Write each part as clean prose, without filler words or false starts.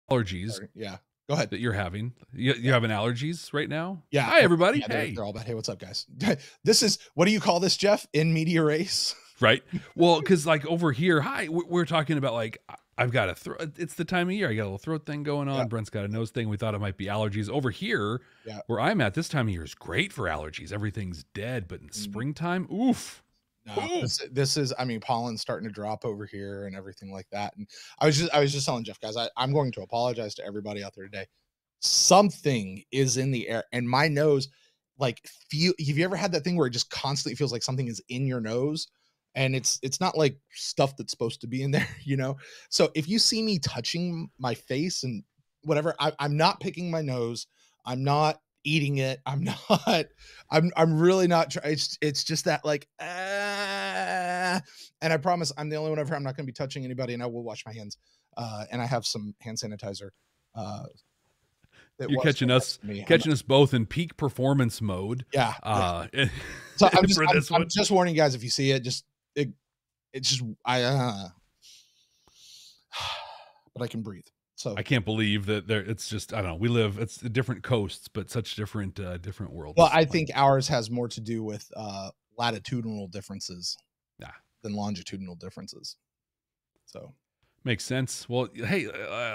allergies. Sorry. Yeah. Go ahead. That you're having. You having allergies right now? Yeah. Hi, everybody. Yeah, hey. they're all bad. Hey, what's up, guys? This is, what do you call this, Jeff? In media race? Right. Well, because like over here, we're talking about like, I've got a throat. It's the time of year. I got a little throat thing going on. Yeah. Brent's got a nose thing. We thought it might be allergies. Over here, where I'm at, this time of year is great for allergies. Everything's dead. But in springtime, oof. No, this is, I mean, pollen's starting to drop over here and everything like that. And I was just telling Jeff, guys, I'm going to apologize to everybody out there today. Something is in the air, and my nose, like, have you ever had that thing where it just constantly feels like something is in your nose? And it's not like stuff that's supposed to be in there, you know? So if you see me touching my face and whatever, I'm not picking my nose. I'm not eating it. I'm not, I'm really not trying. It's just that like, and I promise I'm the only one over here. I'm not going to be touching anybody, and I will wash my hands. And I have some hand sanitizer. You're catching us both in peak performance mode. Yeah. So I'm just warning you guys, if you see it, it's just but I can breathe. So I can't believe that it's just, I don't know. It's different coasts, but such different worlds. Well, I think ours has more to do with latitudinal differences than longitudinal differences. So makes sense. Well, hey,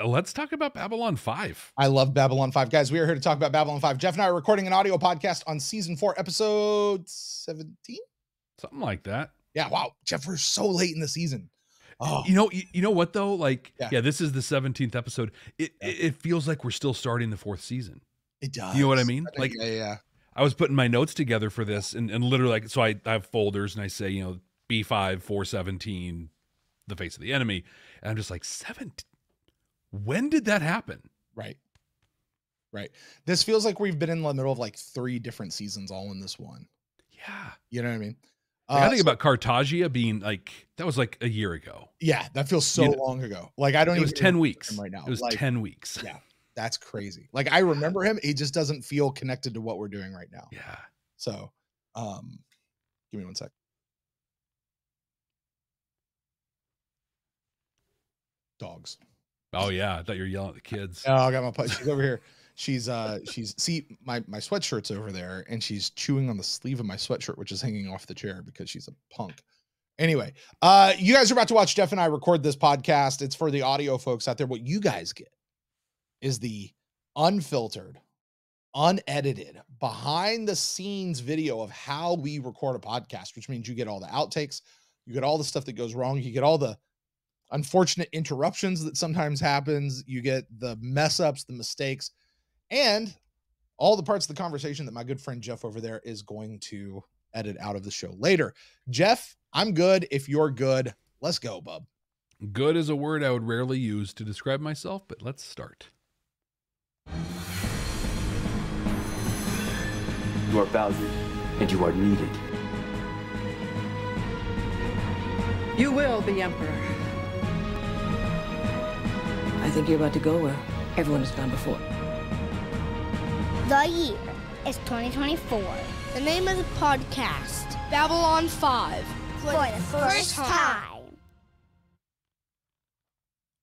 let's talk about Babylon 5. I love Babylon 5. Guys, we are here to talk about Babylon 5. Jeff and I are recording an audio podcast on season 4, episode 17? Something like that. Yeah, wow. Jeff, we're so late in the season. Oh. You know what, though? Like, this is the 17th episode. It feels like we're still starting the 4th season. It does. You know what I mean? Like, yeah. I was putting my notes together for this, and literally, like, so I have folders, and I say, B5, 417, the face of the enemy. And I'm just like, 17? When did that happen? Right. This feels like we've been in the middle of like 3 different seasons all in this one. Yeah. You know what I mean? I think about Cartagia being like, that was like a year ago. Yeah, that feels so long ago. Like, I don't even. It was 10 weeks right now. It was like 10 weeks. Yeah, that's crazy. Like, I remember him. He just doesn't feel connected to what we're doing right now. Yeah. So, give me one sec. Dogs. Oh yeah, I thought you were yelling at the kids. Oh, I got my puppy. She's over here. She's see my sweatshirt's over there, and she's chewing on the sleeve of my sweatshirt, which is hanging off the chair because she's a punk. Anyway, you guys are about to watch Jeff and I record this podcast. It's for the audio folks out there. What you guys get is the unfiltered, unedited, behind the scenes video of how we record a podcast, which means you get all the outtakes, you get all the stuff that goes wrong, you get all the unfortunate interruptions that sometimes happens, you get the mess ups, the mistakes, and all the parts of the conversation that my good friend Jeff over there is going to edit out of the show later. Jeff, I'm good. If you're good, let's go, bub. Good is a word I would rarely use to describe myself, but let's start. You are valued, and you are needed. You will be Emperor. I think you're about to go where everyone has gone before. The year is 2024. The name of the podcast, Babylon 5, for the first time.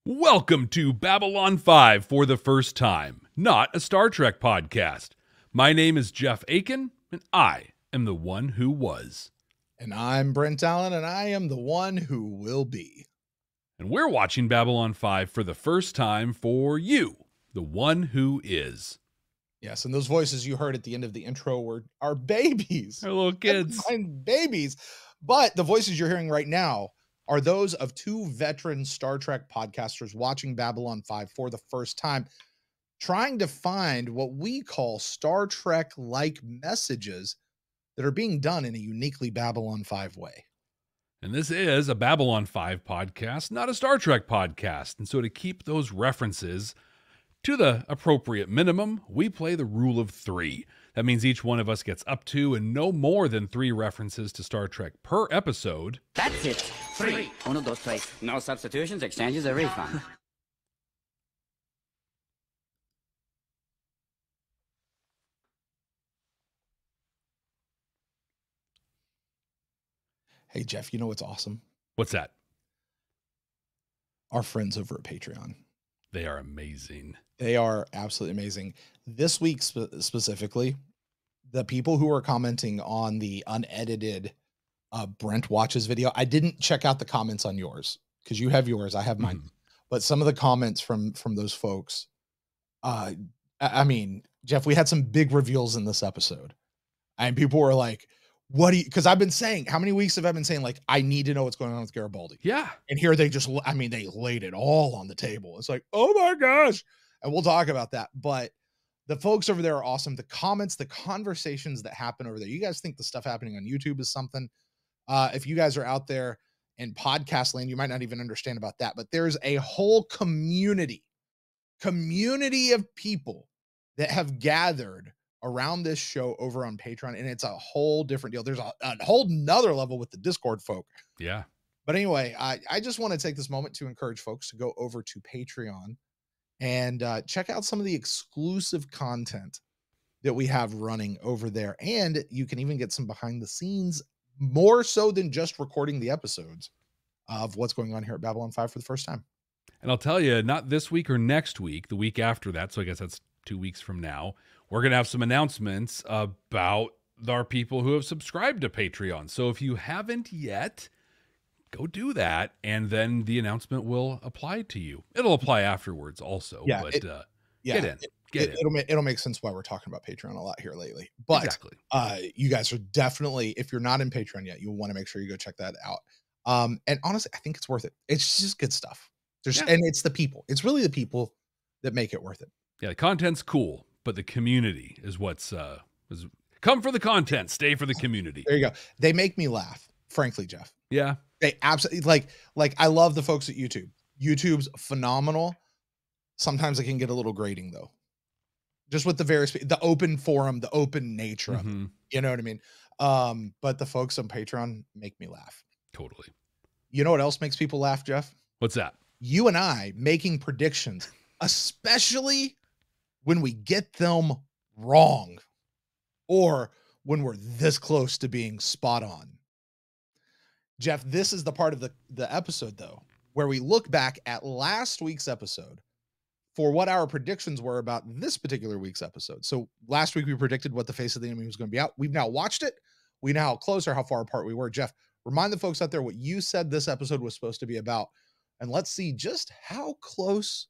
Welcome to Babylon 5 for the first time, not a Star Trek podcast. My name is Jeff Akin, and I am the one who was. And I'm Brent Allen, and I am the one who will be. And we're watching Babylon 5 for the first time for you, the one who is. Yes, and those voices you heard at the end of the intro were our babies. Our little kids. Babies. But the voices you're hearing right now are those of 2 veteran Star Trek podcasters watching Babylon 5 for the first time, trying to find what we call Star Trek-like messages that are being done in a uniquely Babylon 5 way. And this is a Babylon 5 podcast, not a Star Trek podcast. And so to keep those references to the appropriate minimum, we play the rule of 3. That means each one of us gets up to and no more than 3 references to Star Trek per episode. That's it. 3. 1, 2, 3. No substitutions, exchanges, or refund. Hey, Jeff, you know what's awesome? What's that? Our friends over at Patreon. They are amazing. They are absolutely amazing. This week specifically, the people who are commenting on the unedited Brent watches video, I didn't check out the comments on yours because you have yours, I have mine. Mhm. But some of the comments from those folks, I mean, Jeff, we had some big reveals in this episode, and people were like, "What do you?" Because I've been saying, how many weeks have I been saying, like, I need to know what's going on with Garibaldi? Yeah. And here they just, I mean, they laid it all on the table. It's like, oh my gosh. And we'll talk about that. But the folks over there are awesome. The comments, the conversations that happen over there. You guys think the stuff happening on YouTube is something? If you guys are out there in podcast land, you might not even understand about that. But there's a whole community of people that have gathered around this show over on Patreon. And it's a whole different deal. There's a whole nother level with the Discord folk. Yeah. But anyway, I just want to take this moment to encourage folks to go over to Patreon and check out some of the exclusive content that we have running over there. And you can even get some behind the scenes, more so than just recording the episodes of what's going on here at Babylon 5 for the first time. And I'll tell you, not this week or next week, the week after that, so I guess that's 2 weeks from now, we're going to have some announcements about our people who have subscribed to Patreon. So if you haven't yet, go do that, and then the announcement will apply to you. It'll apply afterwards also, Yeah, but yeah, get in. It'll make sense why we're talking about Patreon a lot here lately. But Exactly. You guys are definitely, if you're not in Patreon yet, you'll want to make sure you go check that out. And honestly, I think it's worth it. It's just good stuff. And it's the people. It's really the people that make it worth it. Yeah, the content's cool, but the community is what's come for the content, stay for the community. There you go. They make me laugh, frankly, Jeff. Yeah. They absolutely like I love the folks at YouTube. YouTube's phenomenal. Sometimes it can get a little grating though. Just with the open forum, the open nature of it. You know what I mean? But the folks on Patreon make me laugh. Totally. You know what else makes people laugh, Jeff? What's that? You and I making predictions, especially when we get them wrong or when we're this close to being spot on. Jeff, this is the part of the episode, though, where we look back at last week's episode for what our predictions were about this particular week's episode. So last week we predicted what the face of the enemy was going to be out. We've now watched it. We know how close or how far apart we were. Jeff, remind the folks out there what you said this episode was supposed to be about. And let's see just how close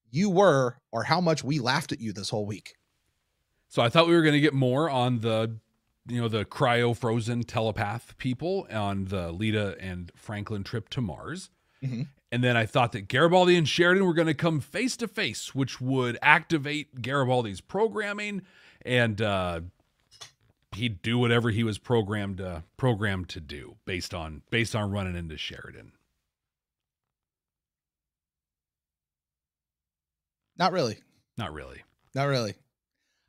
you were or how much we laughed at you this whole week. So I thought we were going to get more on the cryo-frozen telepath people on the Lita and Franklin trip to Mars. Mm-hmm. And then I thought that Garibaldi and Sheridan were going to come face to face, which would activate Garibaldi's programming, and he'd do whatever he was programmed to do based on running into Sheridan. Not really. Not really. Not really.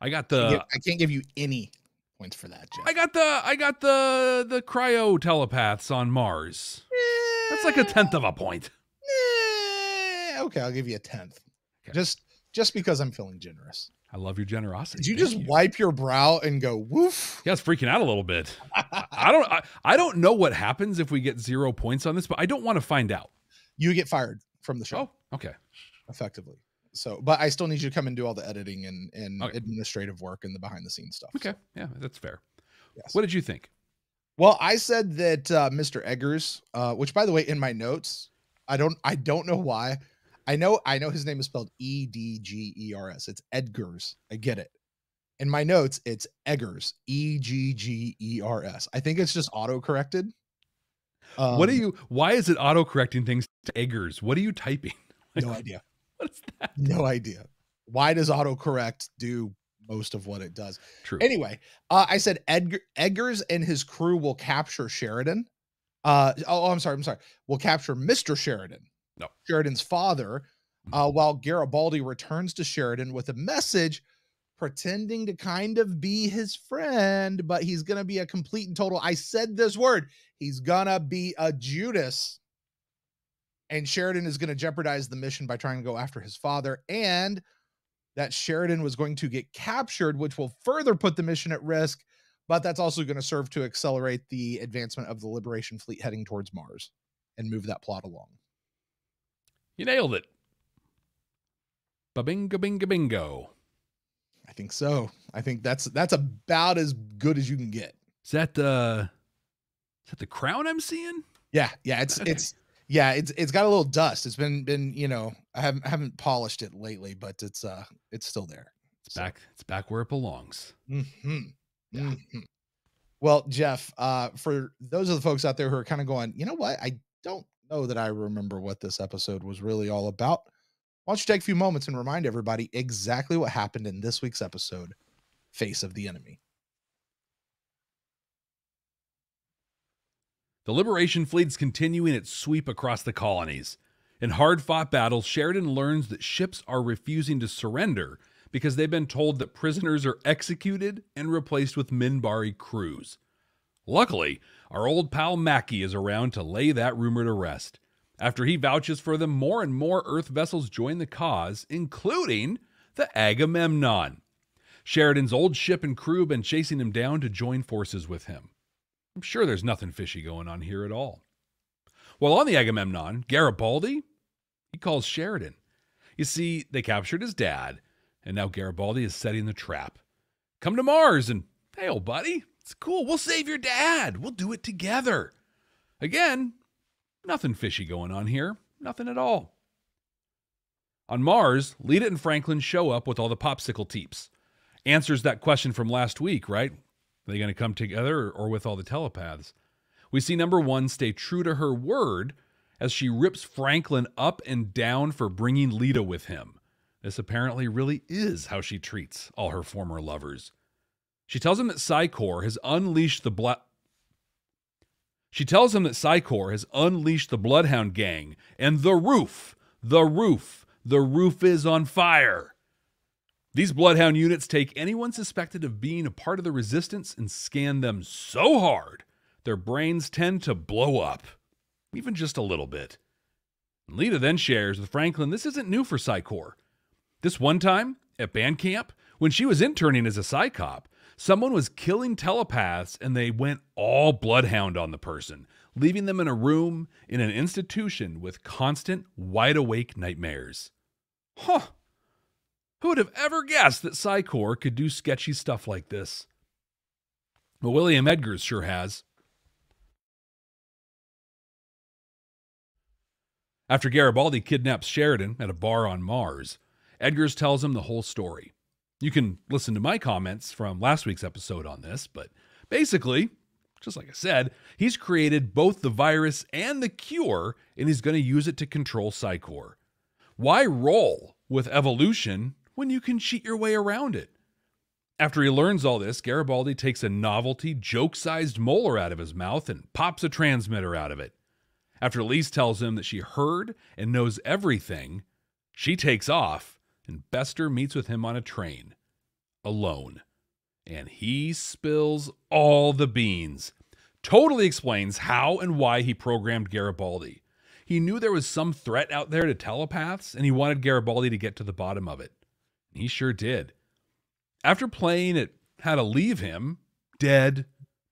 I can't give you any points for that, Jeff. I got the cryo telepaths on Mars. That's like 1/10 of a point. Okay, I'll give you 1/10. Okay. Just because I'm feeling generous. I love your generosity. Did you just wipe your brow and go woof? Yeah, it's freaking out a little bit. I don't know what happens if we get 0 points on this, but I don't want to find out. You get fired from the show. Oh, okay. Effectively. So, but I still need you to come and do all the editing and administrative work and the behind the scenes stuff. Okay. So. Yeah, that's fair. Yes. What did you think? Well, I said that Mr. Edgars, which by the way, in my notes, I don't know why. I know his name is spelled Edgers. It's Edgars. I get it. In my notes, it's Edgars. Eggers. I think it's just auto-corrected. Why is it auto-correcting things to Edgars? What are you typing? No idea. What's that? No idea. Why does autocorrect do most of what it does? True. Anyway, I said Edgars and his crew will capture Sheridan. I'm sorry. Will capture Mr. Sheridan. No. Sheridan's father, while Garibaldi returns to Sheridan with a message pretending to kind of be his friend, but he's going to be a complete and total. I said this word. He's going to be a Judas. And Sheridan is going to jeopardize the mission by trying to go after his father, and that Sheridan was going to get captured, which will further put the mission at risk, but that's also going to serve to accelerate the advancement of the Liberation Fleet heading towards Mars and move that plot along. You nailed it. Babinga binga bingo. I think so. I think that's about as good as you can get. Is that the crown I'm seeing? Yeah, it's got a little dust. It's been I haven't polished it lately, but it's still there. It's back where it belongs. Mm-hmm. Yeah. Mm-hmm. Well, Jeff, for those of the folks out there who are kind of going, you know what? I don't know that I remember what this episode was really all about. Why don't you take a few moments and remind everybody exactly what happened in this week's episode, Face of the Enemy. The Liberation Fleet's continuing its sweep across the colonies. In hard-fought battles, Sheridan learns that ships are refusing to surrender because they've been told that prisoners are executed and replaced with Minbari crews. Luckily, our old pal Mackie is around to lay that rumor to rest. After he vouches for them, more and more Earth vessels join the cause, including the Agamemnon. Sheridan's old ship and crew have been chasing him down to join forces with him. I'm sure there's nothing fishy going on here at all. While on the Agamemnon, Garibaldi, he calls Sheridan. You see, they captured his dad, and now Garibaldi is setting the trap. Come to Mars and, hey, old buddy, it's cool. We'll save your dad. We'll do it together. Again, nothing fishy going on here. Nothing at all. On Mars, Lita and Franklin show up with all the popsicle teeps. Answers that question from last week, right? Are they going to come together or with all the telepaths? We see number one stay true to her word as she rips Franklin up and down for bringing Lita with him. This apparently really is how she treats all her former lovers. She tells him that Psycor has unleashed the Bloodhound Gang, and the roof is on fire. These Bloodhound units take anyone suspected of being a part of the resistance and scan them so hard, their brains tend to blow up, even just a little bit. And Lita then shares with Franklin this isn't new for Psycor. This one time, at band camp, when she was interning as a Psycop, someone was killing telepaths and they went all Bloodhound on the person, leaving them in a room in an institution with constant, wide-awake nightmares. Huh. Who would have ever guessed that Psycor could do sketchy stuff like this? Well, William Edgars sure has. After Garibaldi kidnaps Sheridan at a bar on Mars, Edgars tells him the whole story. You can listen to my comments from last week's episode on this, but basically, just like I said, he's created both the virus and the cure, and he's going to use it to control Psycor. Why roll with evolution when you can cheat your way around it? After he learns all this, Garibaldi takes a novelty, joke-sized molar out of his mouth and pops a transmitter out of it. After Lise tells him that she heard and knows everything, she takes off, and Bester meets with him on a train, alone. And he spills all the beans. Totally explains how and why he programmed Garibaldi. He knew there was some threat out there to telepaths, and he wanted Garibaldi to get to the bottom of it. He sure did. After playing at how to leave him, dead,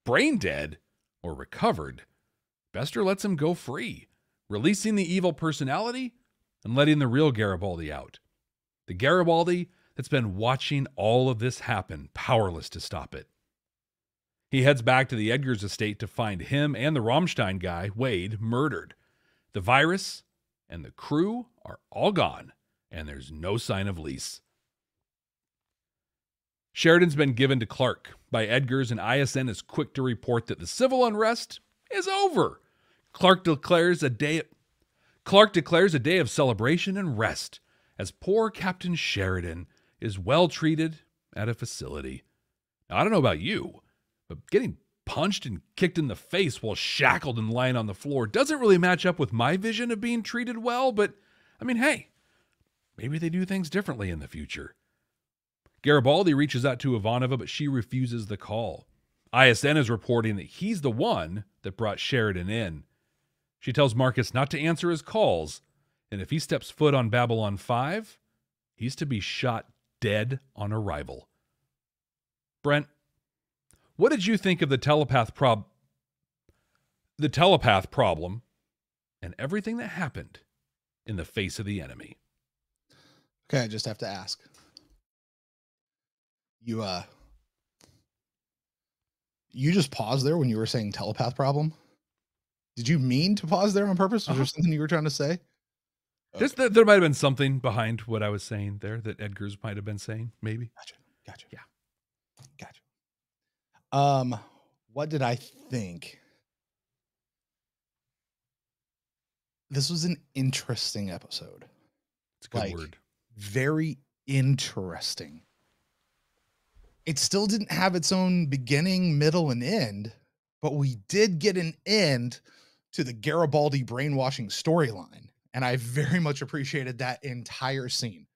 brain dead, or recovered, Bester lets him go free, releasing the evil personality and letting the real Garibaldi out. The Garibaldi that's been watching all of this happen, powerless to stop it. He heads back to the Edgars estate to find him and the Rammstein guy, Wade, murdered. The virus and the crew are all gone, and there's no sign of Lise. Sheridan's been given to Clark by Edgars, and ISN is quick to report that the civil unrest is over. Clark declares a day of celebration and rest as poor Captain Sheridan is well treated at a facility. Now, I don't know about you, but getting punched and kicked in the face while shackled and lying on the floor doesn't really match up with my vision of being treated well, but I mean, hey, maybe they do things differently in the future. Garibaldi reaches out to Ivanova, but she refuses the call. ISN is reporting that he's the one that brought Sheridan in. She tells Marcus not to answer his calls, and if he steps foot on Babylon 5, he's to be shot dead on arrival. Brent, what did you think of the telepath problem and everything that happened in the Face of the Enemy? Okay, I just have to ask. You just paused there when you were saying telepath problem? Did you mean to pause there on purpose? Was there something you were trying to say? Just that there might have been something behind what I was saying there that Edgars might have been saying, maybe. Gotcha. Yeah. Gotcha. What did I think? This was an interesting episode. It's a good word. Very interesting. It still didn't have its own beginning, middle, and end, but we did get an end to the Garibaldi brainwashing storyline. And I very much appreciated that entire scene.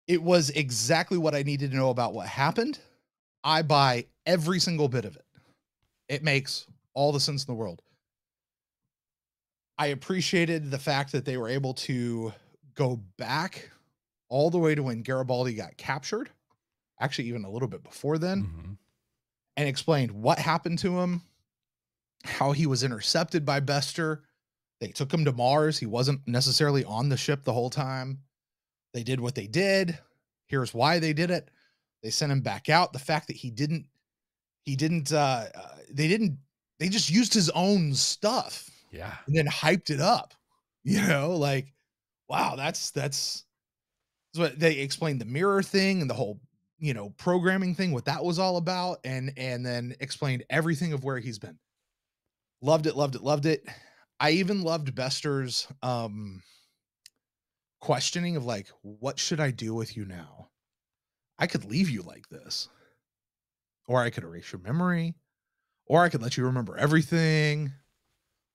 It was exactly what I needed to know about what happened. I buy every single bit of it. It makes all the sense in the world. I appreciated the fact that they were able to go back all the way to when Garibaldi got captured, actually even a little bit before then, and explained what happened to him, how he was intercepted by Bester. They took him to Mars. He wasn't necessarily on the ship the whole time. They did what they did. Here's why they did it. They sent him back out. The fact that they just used his own stuff. Yeah. And then hyped it up, like, wow, that's what they explained, the mirror thing and the whole, programming thing, what that was all about. And then explained everything of where he's been. Loved it. I even loved Bester's questioning of like, what should I do with you now? I could leave you like this, or I could erase your memory, or I could let you remember everything.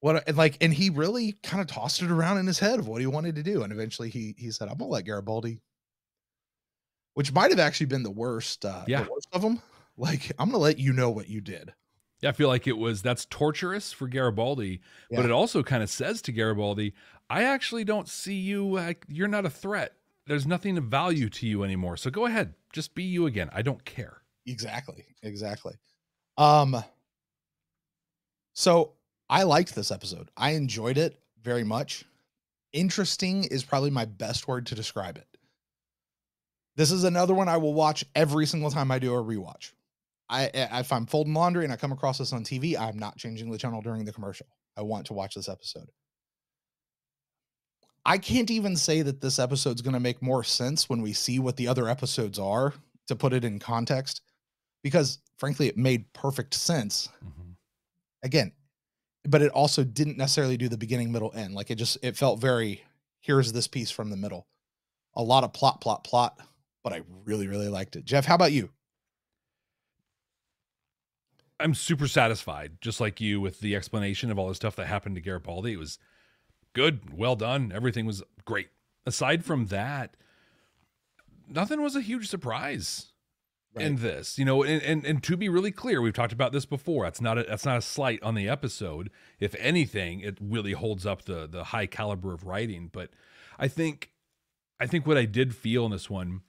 And he really kind of tossed it around in his head of what he wanted to do. And eventually he said, I'm gonna let Garibaldi, which might have actually been the worst of them. Like, I'm gonna let you know what you did. Yeah, I feel like that's torturous for Garibaldi, but it also kind of says to Garibaldi, I actually don't see you, you're not a threat. There's nothing of value to you anymore. So go ahead, just be you again. I don't care. Exactly. So I liked this episode. I enjoyed it very much. Interesting is probably my best word to describe it. This is another one I will watch every single time I do a rewatch. If I'm folding laundry and I come across this on TV, I'm not changing the channel during the commercial. I want to watch this episode. I can't even say that this episode's going to make more sense when we see what the other episodes are, to put it in context, because frankly, it made perfect sense. Again, but it also didn't necessarily do the beginning, middle, end. Like it felt very, here's this piece from the middle. A lot of plot, but I really, really liked it. Jeff, how about you? I'm super satisfied, just like you, with the explanation of all the stuff that happened to Garibaldi. It was good, well done. Everything was great. Aside from that, nothing was a huge surprise in this, and to be really clear, we've talked about this before. That's not a slight on the episode. If anything, it really holds up the high caliber of writing. But I think what I did feel in this one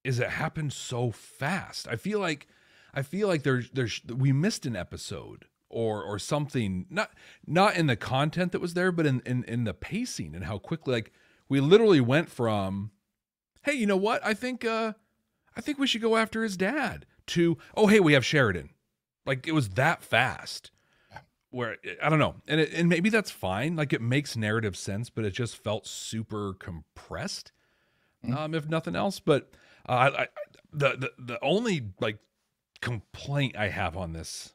is it happened so fast. I feel like we missed an episode or something, not in the content that was there, but in the pacing and how quickly, like, we literally went from, hey, you know what? I think we should go after his dad, to, oh, hey, we have Sheridan. Like, it was that fast. Where, I don't know. And maybe that's fine. Like, it makes narrative sense, but it just felt super compressed, if nothing else. But the only, like, complaint I have on this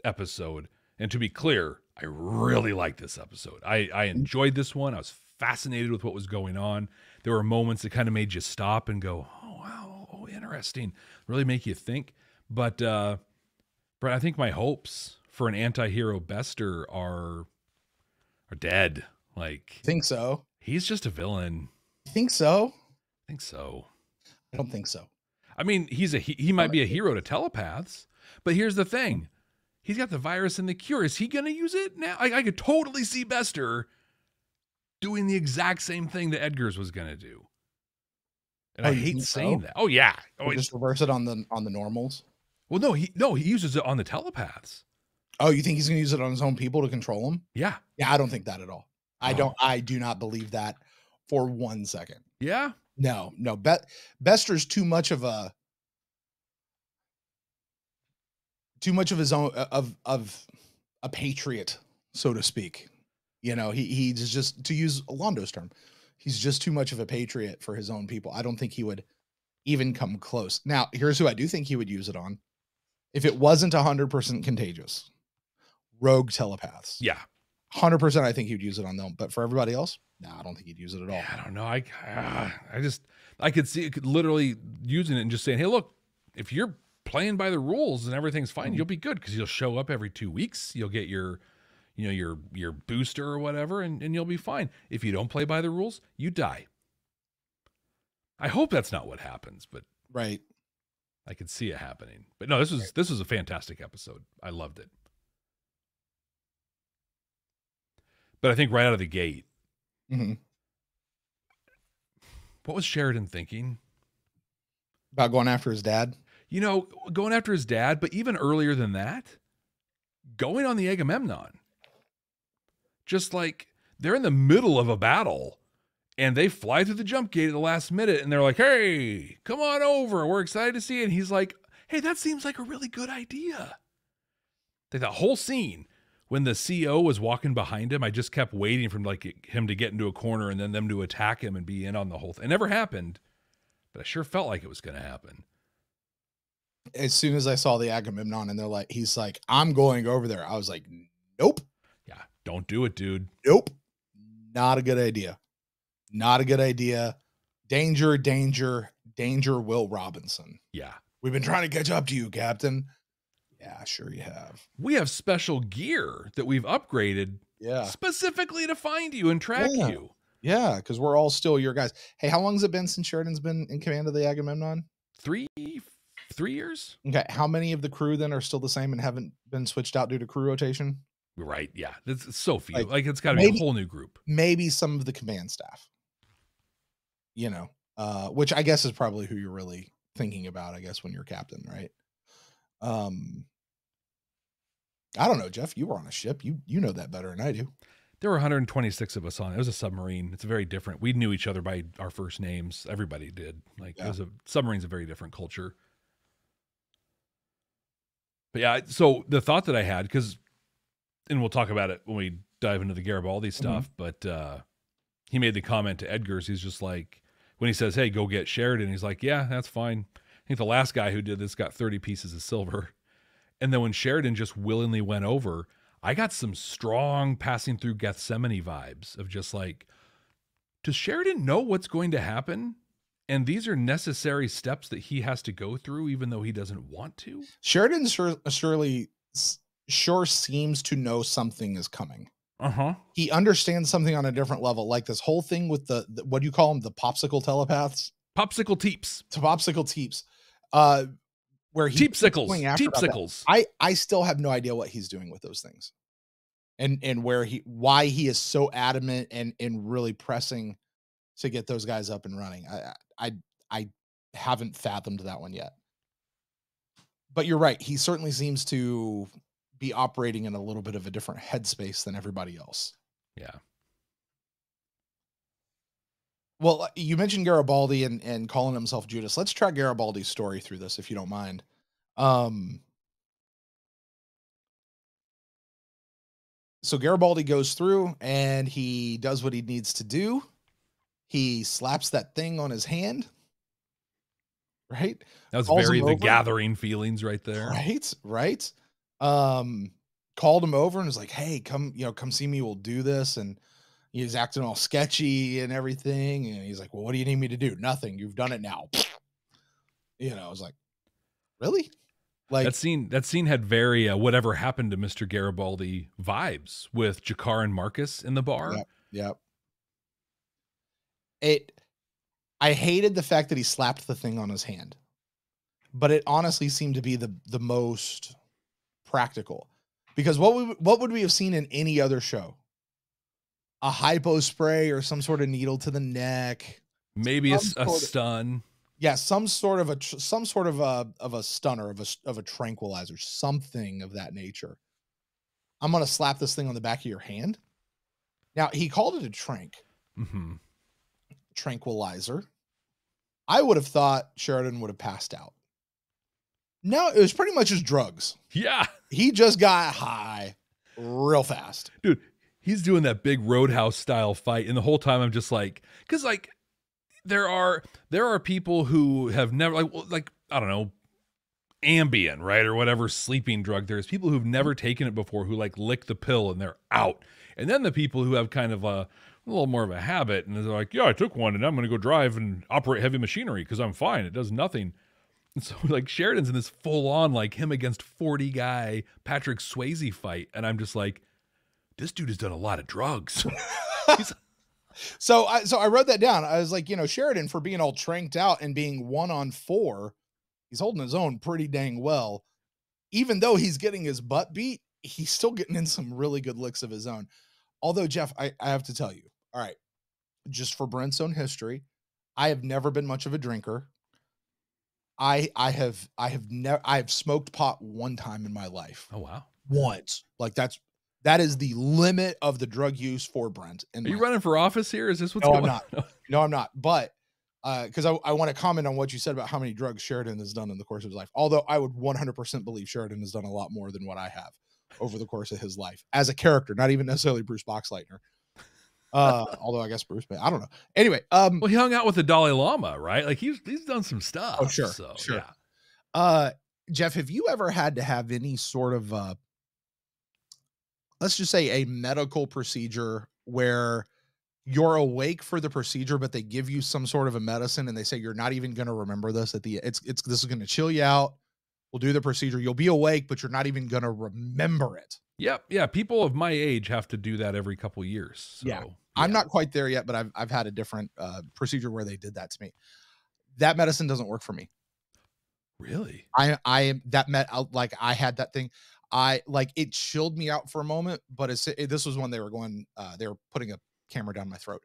episode, and to be clear, I really liked this episode. I enjoyed this one. I was fascinated with what was going on. There were moments that kind of made you stop and go, oh, wow, oh, interesting. Really make you think. But Brent, I think my hopes for an anti-hero Bester are dead. Like, Think so? He's just a villain. Think so? I think so. I don't think so. I mean, he might be a hero to telepaths, but here's the thing. He's got the virus and the cure. Is he going to use it now? I could totally see Bester doing the exact same thing that Edgars was going to do. And I hate saying that. Oh, yeah. Oh, just reverse it on the normals? Well, no, he uses it on the telepaths. Oh, you think he's going to use it on his own people to control them? Yeah. Yeah, I don't think that at all. I do not believe that for 1 second. Yeah. No. Bester's too much of his own of a patriot, so to speak. You know, he's just, to use Londo's term, he's just too much of a patriot for his own people. I don't think he would even come close. Now, here's who I do think he would use it on. If it wasn't 100% contagious, rogue telepaths. Yeah. 100% I think he'd use it on them. But for everybody else, no, I don't think he'd use it at all. Yeah, I don't know. I could see it literally using it and just saying, hey, look, if you're playing by the rules and everything's fine, you'll be good because you'll show up every 2 weeks. You'll get your booster or whatever, and you'll be fine. If you don't play by the rules, you die. I hope that's not what happens, but right. I could see it happening. But no, this was a fantastic episode. I loved it. But I think right out of the gate, what was Sheridan thinking? About going after his dad? You know, going after his dad, but even earlier than that, going on the Agamemnon. Just like they're in the middle of a battle and they fly through the jump gate at the last minute and they're like, hey, come on over. We're excited to see it. And he's like, hey, that seems like a really good idea. Like that whole scene when the CO was walking behind him, I just kept waiting for him to get into a corner and then them to attack him and be in on the whole thing. It never happened, but I sure felt like it was going to happen. As soon as I saw the Agamemnon and he's like, I'm going over there. I was like, nope. Yeah. Don't do it, dude. Nope. Not a good idea. Not a good idea. Danger, danger, danger, Will Robinson. Yeah. We've been trying to catch up to you, Captain. Yeah, sure you have. We have special gear that we've upgraded specifically to find you and track you. Yeah, because we're all still your guys. Hey, how long has it been since Sheridan's been in command of the Agamemnon? 3 years. Okay, how many of the crew then are still the same and haven't been switched out due to crew rotation? Right, yeah. It's so few. Like it's got to be a whole new group. Maybe some of the command staff. You know, which I guess is probably who you're really thinking about, I guess, when you're captain, right? I don't know, Jeff. You were on a ship. You know that better than I do. There were 126 of us on it. It was a submarine. It's very different. We knew each other by our first names. Everybody did. Like it was submarine's a very different culture. But yeah, so the thought that I had, and we'll talk about it when we dive into the Garibaldi stuff, but he made the comment to Edgars. He's just like, when he says, hey, go get Sheridan, he's like, yeah, that's fine. I think the last guy who did this got 30 pieces of silver. And then when Sheridan just willingly went over, I got some strong passing through Gethsemane vibes of just like, does Sheridan know what's going to happen? And these are necessary steps that he has to go through, even though he doesn't want to. Sheridan sure seems to know something is coming. He understands something on a different level, like this whole thing with the what do you call them? The popsicle telepaths? Popsicle teeps. Popsicle teeps. Where he Teepsicles. I still have no idea what he's doing with those things. And why he is so adamant and really pressing to get those guys up and running. I haven't fathomed that one yet. But you're right. He certainly seems to be operating in a little bit of a different headspace than everybody else. Yeah. Well, you mentioned Garibaldi and calling himself Judas. Let's track Garibaldi's story through this, if you don't mind. So Garibaldi goes through and he does what he needs to do. He slaps that thing on his hand. Right? That was very the gathering feelings right there. Right. Called him over and was like, hey, come see me. We'll do this. And he's acting all sketchy and everything. And he's like, well, what do you need me to do? Nothing. You've done it now. I was like, really? Like that scene had very whatever happened to Mr. Garibaldi vibes with Jakar and Marcus in the bar. Yep. I hated the fact that he slapped the thing on his hand, but it honestly seemed to be the most practical, because what would we have seen in any other show? A hypo spray or some sort of needle to the neck, maybe a stun. Yeah, some sort of a stunner of a tranquilizer, something of that nature. I'm gonna slap this thing on the back of your hand. Now he called it a trank. tranquilizer, I would have thought Sheridan would have passed out. No, it was pretty much just drugs. Yeah. He just got high real fast. Dude, he's doing that big Roadhouse style fight. And the whole time I'm just like, because like there are people who have never like, I don't know, Ambien, right? Or whatever sleeping drug. There's people who've never taken it before who like lick the pill and they're out. And then the people who have kind of a little more of a habit and they're like, yeah, I took one and I'm going to go drive and operate heavy machinery because I'm fine. It does nothing. And so like Sheridan's in this full on like him against 40 guy Patrick Swayze fight. And I'm just like, this dude has done a lot of drugs. So I wrote that down. I was like, Sheridan, for being all tranked out and being 1-on-4, he's holding his own pretty dang well. Even though he's getting his butt beat, he's still getting in some really good licks of his own. Although, Jeff, I have to tell you, all right, just for Brent's own history, I have never been much of a drinker. I have smoked pot one time in my life. Oh, wow. Once. Like that is the limit of the drug use for Brent. Are you running for office here? Is this what's going on? No, I'm not. But because I want to comment on what you said about how many drugs Sheridan has done in the course of his life. Although I would 100% believe Sheridan has done a lot more than what I have over the course of his life as a character, not even necessarily Bruce Boxleitner. Although I guess Bruce, I don't know. Anyway, well, he hung out with the Dalai Lama, right? Like he's done some stuff. Oh, sure. So, sure. Yeah. Jeff, have you ever had to have any sort of, let's just say a medical procedure where you're awake for the procedure, but they give you some sort of a medicine and they say, you're not even going to remember this at the, this is going to chill you out. We'll do the procedure. You'll be awake, but you're not even going to remember it. Yep. Yeah. People of my age have to do that every couple of years. So, yeah. I'm not quite there yet, but I've had a different procedure where they did that to me. That medicine doesn't work for me. Really? I had that thing. It chilled me out for a moment, but this was when they were putting a camera down my throat.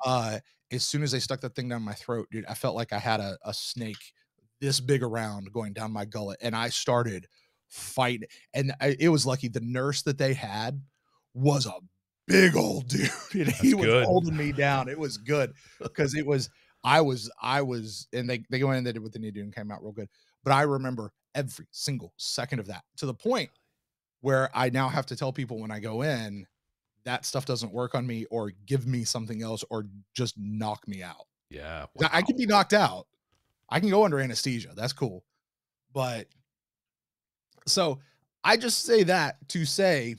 As soon as they stuck that thing down my throat, dude, I felt like I had a snake this big around going down my gullet, and I started fighting. And it was lucky the nurse that they had was a big old dude, and he was holding me down. It was good because I was, and they go in and they did what they need to do and came out real good. But I remember every single second of that, to the point where I now have to tell people when I go in, that stuff doesn't work on me, or give me something else, or just knock me out. Yeah. Wow. I can be knocked out. I can go under anesthesia. That's cool. But so I just say that to say,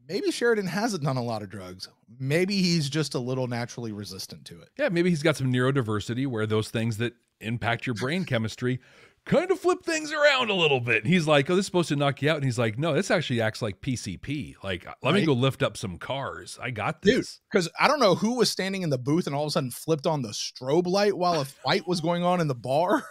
maybe Sheridan hasn't done a lot of drugs. Maybe he's just a little naturally resistant to it. Yeah. Maybe he's got some neurodiversity where those things that impact your brain chemistry kind of flip things around a little bit. And he's like, oh, this is supposed to knock you out. And he's like, no, this actually acts like PCP. Like, let me go lift up some cars. I got this. Because I don't know who was standing in the booth and all of a sudden flipped on the strobe light while a fight was going on in the bar.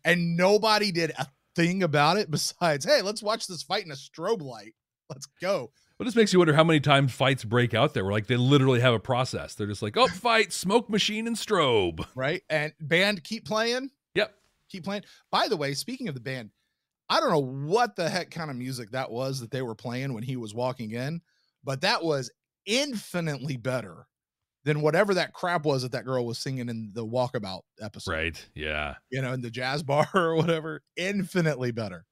And nobody did a thing about it besides, hey, let's watch this fight in a strobe light. Let's go. Well, this makes you wonder how many times fights break out there where like they literally have a process. They're just like, oh, fight, smoke machine, and strobe. Right. And band, keep playing. Yep. Keep playing. By the way, speaking of the band, I don't know what the heck kind of music that was that they were playing when he was walking in, but that was infinitely better than whatever that crap was that girl was singing in the Walkabout episode. Right. Yeah. In the jazz bar or whatever. Infinitely better.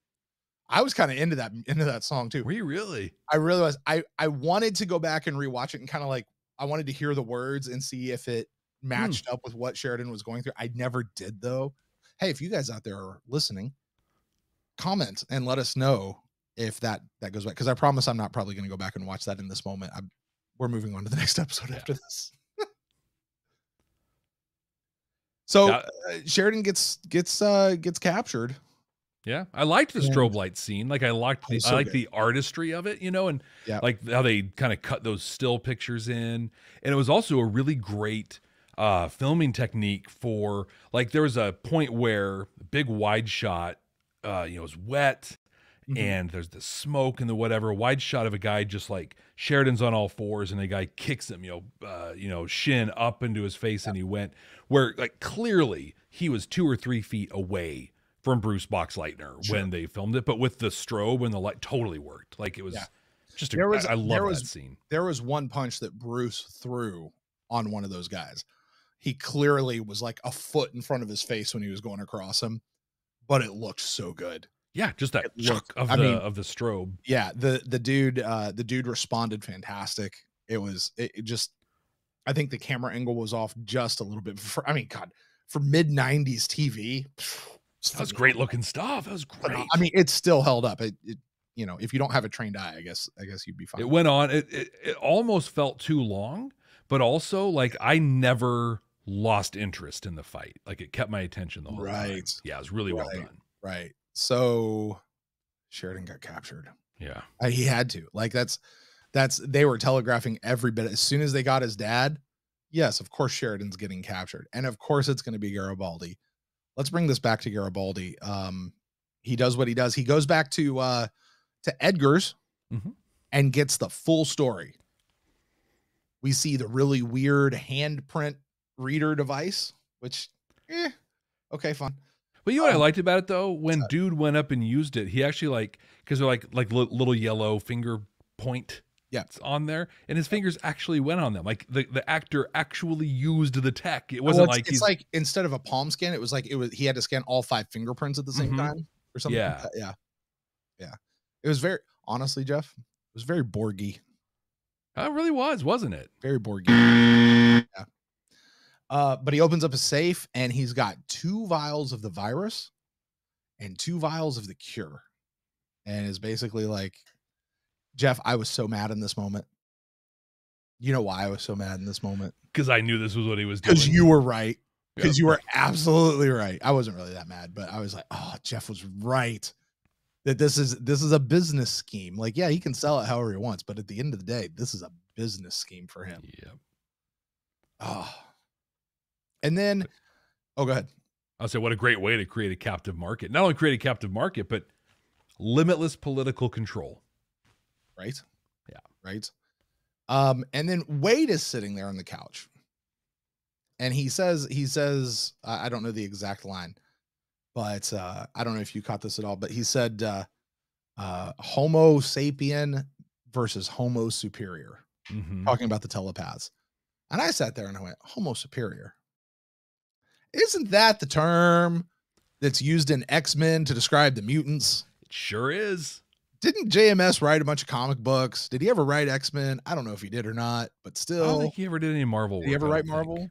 I was kind of into that song too. Were you really? I really was. I wanted to go back and rewatch it and kind of like, I wanted to hear the words and see if it matched up with what Sheridan was going through. I never did though. Hey, if you guys out there are listening, comment and let us know if that goes back. Because I promise I'm not probably going to go back and watch that in this moment. We're moving on to the next episode after this. So Sheridan gets captured. Yeah, I liked the strobe light scene. Like I liked the artistry of it, and like how they kind of cut those still pictures in. And it was also a really great filming technique for, like, there was a point where big wide shot, it was wet and there's the smoke and the whatever, wide shot of a guy just like Sheridan's on all fours and the guy kicks him, shin up into his face and he went where like clearly he was 2 or 3 feet away from Bruce Boxleitner when they filmed it, but with the strobe and the light totally worked. Like it was just, I love that scene. There was one punch that Bruce threw on one of those guys. he clearly was like a foot in front of his face when he was going across him, but it looked so good. Yeah, just that chuck of the strobe. Yeah, the dude responded fantastic. It just, I think the camera angle was off just a little bit. For mid-90s TV, that was great looking stuff. That was great. I mean, it still held up. It if you don't have a trained eye, I guess you'd be fine. It went on. It almost felt too long, but also like I never lost interest in the fight. Like it kept my attention the whole time. Yeah, it was really well done. Right. So Sheridan got captured. Yeah. He had to. Like they were telegraphing every bit. As soon as they got his dad, yes, of course Sheridan's getting captured. And of course it's going to be Garibaldi. Let's bring this back to Garibaldi. He does what he does. He goes back to Edgars and gets the full story. We see the really weird handprint reader device, which, okay, fine. But you know what I liked about it though? When dude went up and used it, he actually because they're like little yellow finger point on there, and his fingers actually went on them. Like the actor actually used the tech. It wasn't it's like instead of a palm scan, it was he had to scan all 5 fingerprints at the same time or something. Yeah. Like that. Yeah. It was very, honestly, Jeff, it was very Borgy. It really was, wasn't it? Very Borgy. Yeah. But he opens up a safe and he's got 2 vials of the virus and 2 vials of the cure. And is basically like, Jeff, I was so mad in this moment. You know why I was so mad in this moment? Because I knew this was what he was doing. Because you were right. Because you were absolutely right. I wasn't really that mad, but I was like, oh, Jeff was right. That this is a business scheme. Like, yeah, he can sell it however he wants, but at the end of the day, this is a business scheme for him. Yeah. Oh. And then, go ahead. I'll say, what a great way to create a captive market. Not only create a captive market, but limitless political control. Right? Yeah. Right? And then Wade is sitting there on the couch. And he says, I don't know the exact line, but I don't know if you caught this at all, but he said, Homo sapien versus Homo superior, talking about the telepaths. And I sat there and I went, Homo superior. Isn't that the term that's used in X-Men to describe the mutants? It sure is. Didn't JMS write a bunch of comic books? Did he ever write X-Men? I don't know if he did or not, but still. I don't think he ever did any Marvel work. Did he ever write Marvel?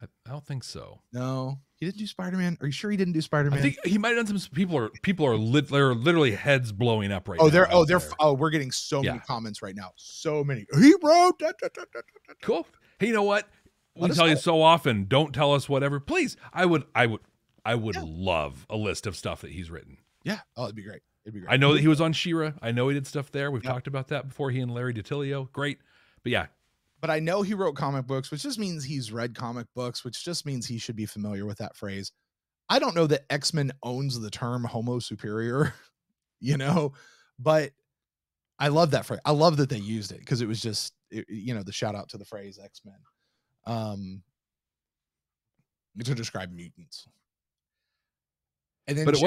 I don't think so. No, he didn't do Spider-Man. Are you sure he didn't do Spider-Man? I think he might have done some. People are literally heads blowing up right now. We're getting so many comments right now. So many. He wrote. Cool. Hey, you know what? We tell you so often. Don't tell us whatever. Please. I would love a list of stuff that he's written. Yeah. Oh, it'd be great. I know that he was on She-Ra. I know he did stuff there. We've talked about that before. He and Larry DiTillio. Great. But yeah. But I know he wrote comic books, which just means he's read comic books, which just means he should be familiar with that phrase. I don't know that X-Men owns the term Homo superior, but I love that phrase. I love that they used it because it was just, the shout out to the phrase X-Men to describe mutants. And then, but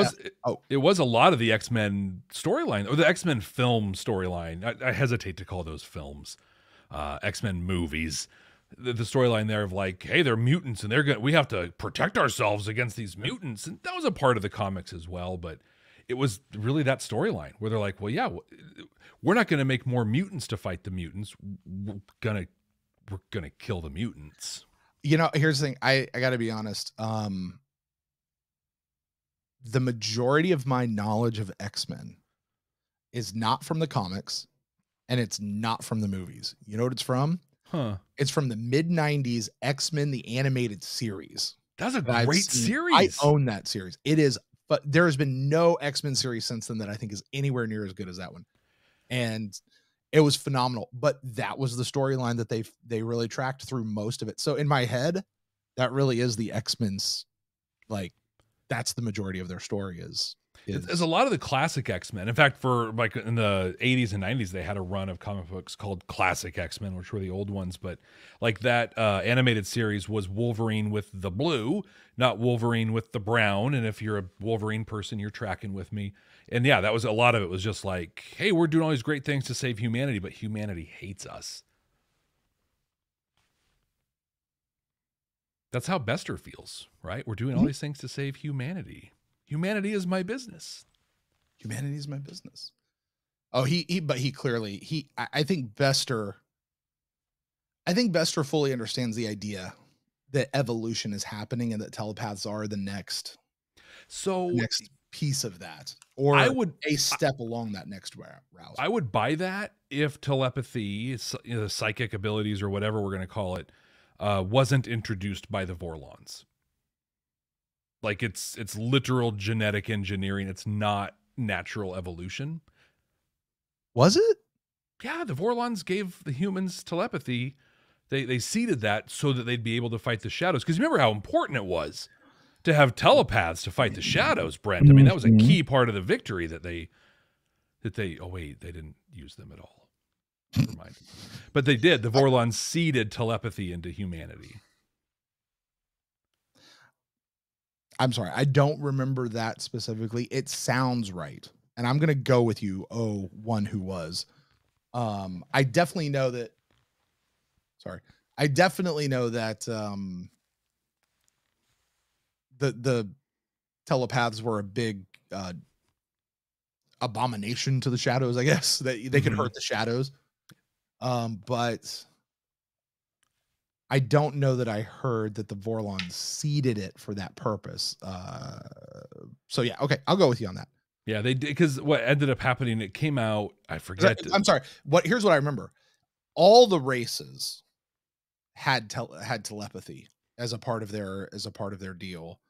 it was a lot of the X-Men storyline or the X-Men film storyline. I hesitate to call those films. X-Men movies, the storyline there of like, hey, they're mutants and we have to protect ourselves against these mutants. And that was a part of the comics as well. But it was really that storyline where they're like, well, yeah, we're not going to make more mutants to fight the mutants. We're going to kill the mutants. Here's the thing. I got to be honest. The majority of my knowledge of X-Men is not from the comics. And it's not from the movies. You know what it's from? It's from the mid-90s X-Men, the animated series. That's a great series. I own that series. It is, but there has been no X-Men series since then that I think is anywhere near as good as that one. And it was phenomenal. But that was the storyline that they really tracked through most of it. So in my head, that really is the X-Men's, like, that's the majority of their story is. It's a lot of the classic X-Men. In fact, for like in the 80s and 90s, they had a run of comic books called Classic X-Men, which were the old ones. But like that animated series was Wolverine with the blue, not Wolverine with the brown. And if you're a Wolverine person, you're tracking with me. And yeah, that was a lot of it was just like, hey, we're doing all these great things to save humanity, but humanity hates us. That's how Bester feels, right? We're doing all these things to save humanity. Humanity is my business. Humanity is my business. Oh, but he clearly, I think Bester fully understands the idea that evolution is happening and that telepaths are the next piece of that, or a step along that next route. I would buy that if telepathy, the psychic abilities or whatever we're going to call it, wasn't introduced by the Vorlons. Like it's literal genetic engineering. It's not natural evolution. Was it? Yeah, the Vorlons gave the humans telepathy. They seeded that so that they'd be able to fight the shadows. Because remember how important it was to have telepaths to fight the shadows, Brent. I mean, that was a key part of the victory that they oh wait, they didn't use them at all. Never mind. But they did. The Vorlons seeded telepathy into humanity. I'm sorry, I don't remember that specifically. It sounds right. And I'm going to go with you, one who was. I definitely know that. Sorry. I definitely know that the telepaths were a big abomination to the shadows, I guess. That they could hurt the shadows. But I don't know that I heard that the Vorlons seeded it for that purpose. So yeah, okay, I'll go with you on that. Yeah, they did, because what ended up happening, it came out, I forget. I'm sorry. Here's what I remember. All the races had telepathy as a part of their deal,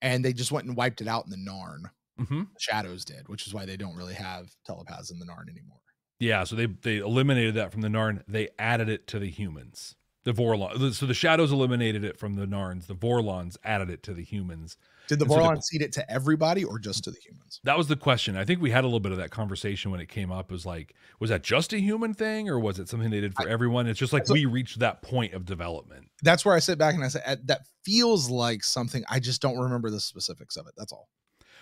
and they just went and wiped it out in the Narn. Mm-hmm. The shadows did, which is why they don't really have telepaths in the Narn anymore. Yeah, so they eliminated that from the Narn. They added it to the humans. The Vorlons. So the shadows eliminated it from the Narns. The Vorlons added it to the humans. Did the Vorlons seed it to everybody or just to the humans? That was the question. I think we had a little bit of that conversation when it came up. It was like, was that just a human thing, or was it something they did for everyone? It's just like we reached that point of development. That's where I sit back and I say, that feels like something. I just don't remember the specifics of it. That's all.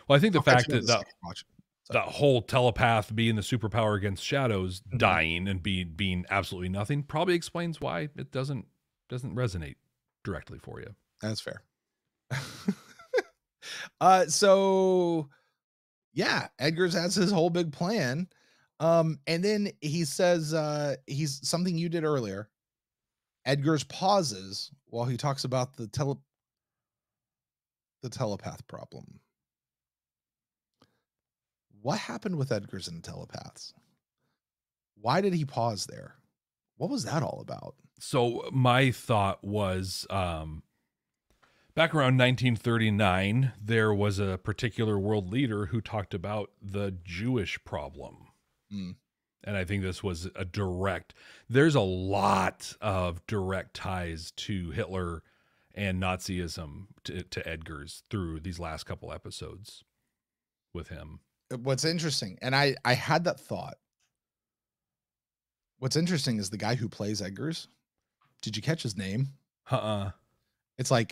Well, I think the fact that that whole telepath being the superpower against shadows dying and being absolutely nothing probably explains why it doesn't resonate directly for you. That's fair. So yeah, Edgars has his whole big plan. And then he says, he's something you did earlier. Edgars pauses while he talks about the telepath problem. What happened with Edgars and the telepaths? Why did he pause there? What was that all about? So my thought was, back around 1939, there was a particular world leader who talked about the Jewish problem. And I think this was there's a lot of direct ties to Hitler and Nazism to Edgars through these last couple episodes with him. What's interesting, and I had that thought. What's interesting is the guy who plays Edgars. Did you catch his name? It's one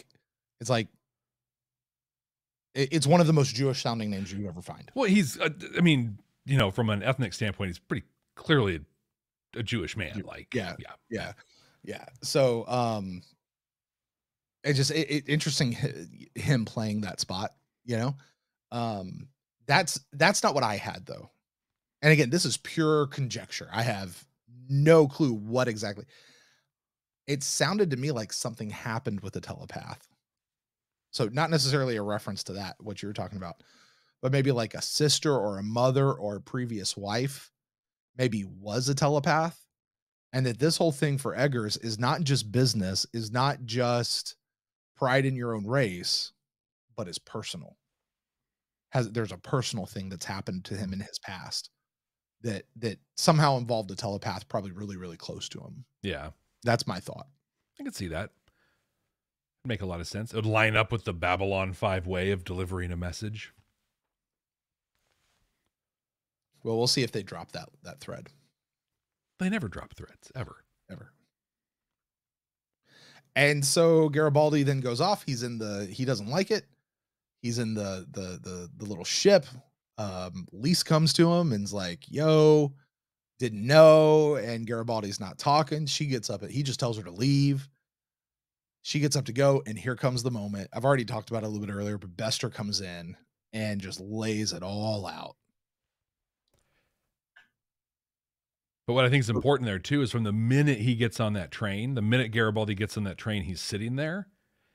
of the most Jewish sounding names you could ever find. Well, he's, I mean, you know, from an ethnic standpoint, he's pretty clearly a Jewish man. Like, yeah. So, it's interesting him playing that spot, you know? That's not what I had though. And again, this is pure conjecture. I have no clue what exactly. It sounded to me like something happened with the telepath. So not necessarily a reference to that, what you were talking about, but maybe like a sister or a mother or a previous wife maybe was a telepath. And that this whole thing for Edgars is not just business, is not just pride in your own race, but is personal. There's a personal thing that's happened to him in his past that somehow involved a telepath probably really, really close to him. Yeah. That's my thought. I can see that. Make a lot of sense. It would line up with the Babylon 5 way of delivering a message. Well, we'll see if they drop that thread. They never drop threads, ever. And so Garibaldi then goes off. He doesn't like it. He's in the little ship. Lise comes to him and's like, yo, didn't know. And Garibaldi's not talking. She gets up. He just tells her to leave. She gets up to go, and here comes the moment. I've already talked about it a little bit earlier, but Bester comes in and just lays it all out. But what I think is important there too is from the minute he gets on that train, the minute Garibaldi gets on that train, he's sitting there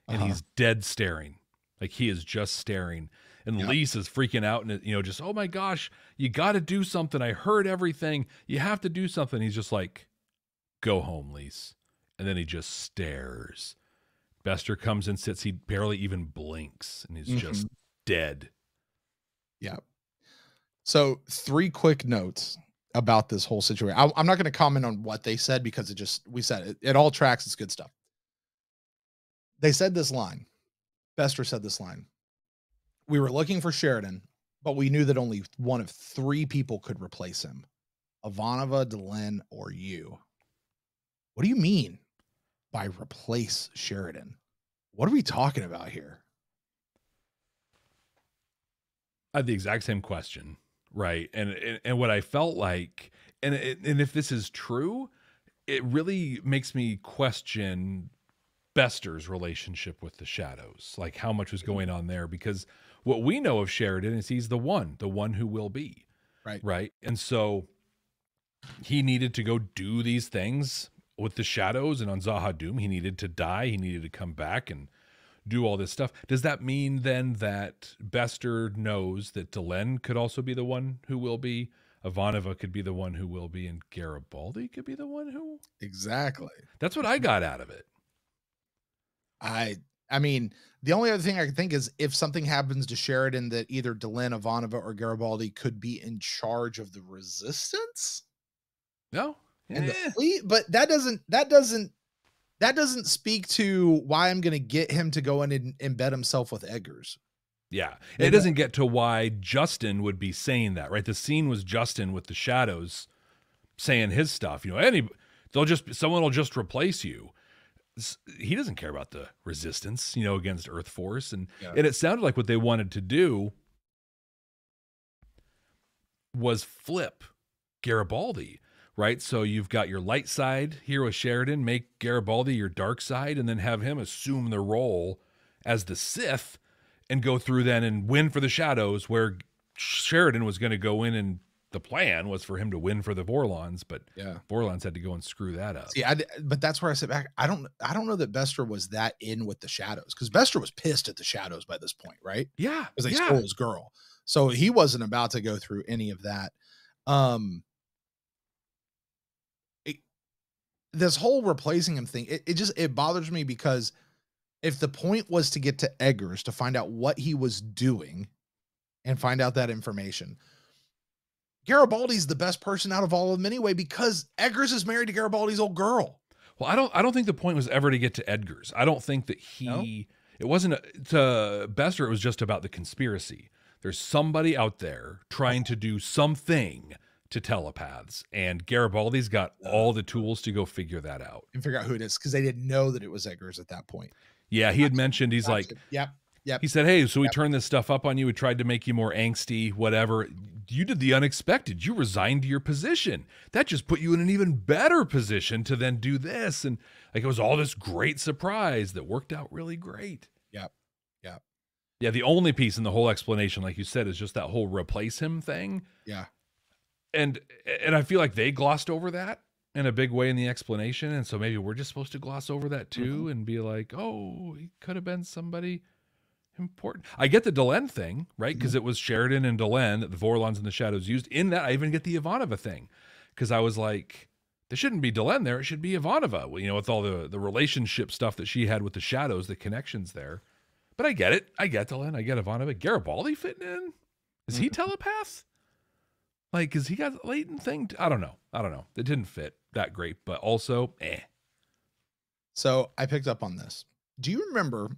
and he's dead staring. Like he is just staring. And Lise is freaking out and, you know, just, oh my gosh, you got to do something. I heard everything. You have to do something. He's just like, go home, Lise. And then he just stares. Bester comes and sits. He barely even blinks and he's just dead. Yeah. So 3 quick notes about this whole situation. I'm not going to comment on what they said because we said it. It all tracks. It's good stuff. They said this line. Bester said this line. We were looking for Sheridan, but we knew that only one of 3 people could replace him. Ivanova, Delenn, or you. What do you mean by replace Sheridan? What are we talking about here? I had the exact same question. Right. And what I felt like, and if this is true, it really makes me question Bester's relationship with the shadows, like how much was going on there, because what we know of Sheridan is he's the one who will be. Right. Right. And so he needed to go do these things with the shadows, and on Zahadum, he needed to die. He needed to come back and do all this stuff. Does that mean then that Bester knows that Delenn could also be the one who will be, Ivanova could be the one who will be, and Garibaldi could be the one who? Exactly. That's what I got out of it. I mean, the only other thing I can think is if something happens to Sheridan that either Delenn, Ivanova, or Garibaldi could be in charge of the resistance. No. And the fleet, but that doesn't speak to why I'm going to get him to go in and embed himself with Edgars. Yeah. It doesn't get to why Justin would be saying that, right? The scene was Justin with the shadows saying his stuff, you know, someone will just replace you. He doesn't care about the resistance, you know, against Earth Force. And it sounded like what they wanted to do was flip Garibaldi. Right, so you've got your light side here with Sheridan, make Garibaldi your dark side, and then have him assume the role as the Sith and go through then and win for the shadows, where Sheridan was going to go in, and the plan was for him to win for the Vorlons, but Vorlons had to go and screw that up. See, but that's where I sit back. I don't know that Bester was that in with the shadows, because Bester was pissed at the shadows by this point, right? Yeah, because they stole his girl, so he wasn't about to go through any of that. This whole replacing him thing, it bothers me, because if the point was to get to Edgars to find out what he was doing and find out that information, Garibaldi's the best person out of all of them anyway, because Edgars is married to Garibaldi's old girl. Well, I don't think the point was ever to get to Edgars. I don't think that it wasn't to Bester. It was just about the conspiracy. There's somebody out there trying to do something to telepaths, and Garibaldi's got all the tools to go figure that out and figure out who it is, because they didn't know that it was Edgars at that point. Yeah, he had mentioned, he's like, yep. He said, hey, so we turned this stuff up on you. We tried to make you more angsty, whatever. You did the unexpected. You resigned to your position. That just put you in an even better position to then do this. And like, it was all this great surprise that worked out really great. Yep. Yeah, the only piece in the whole explanation, like you said, is just that whole replace him thing. Yeah. And I feel like they glossed over that in a big way in the explanation. And so maybe we're just supposed to gloss over that too and be like, oh, he could have been somebody important. I get the Delenn thing, right? Because it was Sheridan and Delenn that the Vorlons and the Shadows used. In that, I even get the Ivanova thing, because I was like, there shouldn't be Delenn there. It should be Ivanova, you know, with all the relationship stuff that she had with the Shadows, the connections there. But I get it. I get Delenn. I get Ivanova. Garibaldi fitting in? Is he telepath? Like, is he got a latent thing? I don't know. It didn't fit that great, but also, So I picked up on this. Do you remember,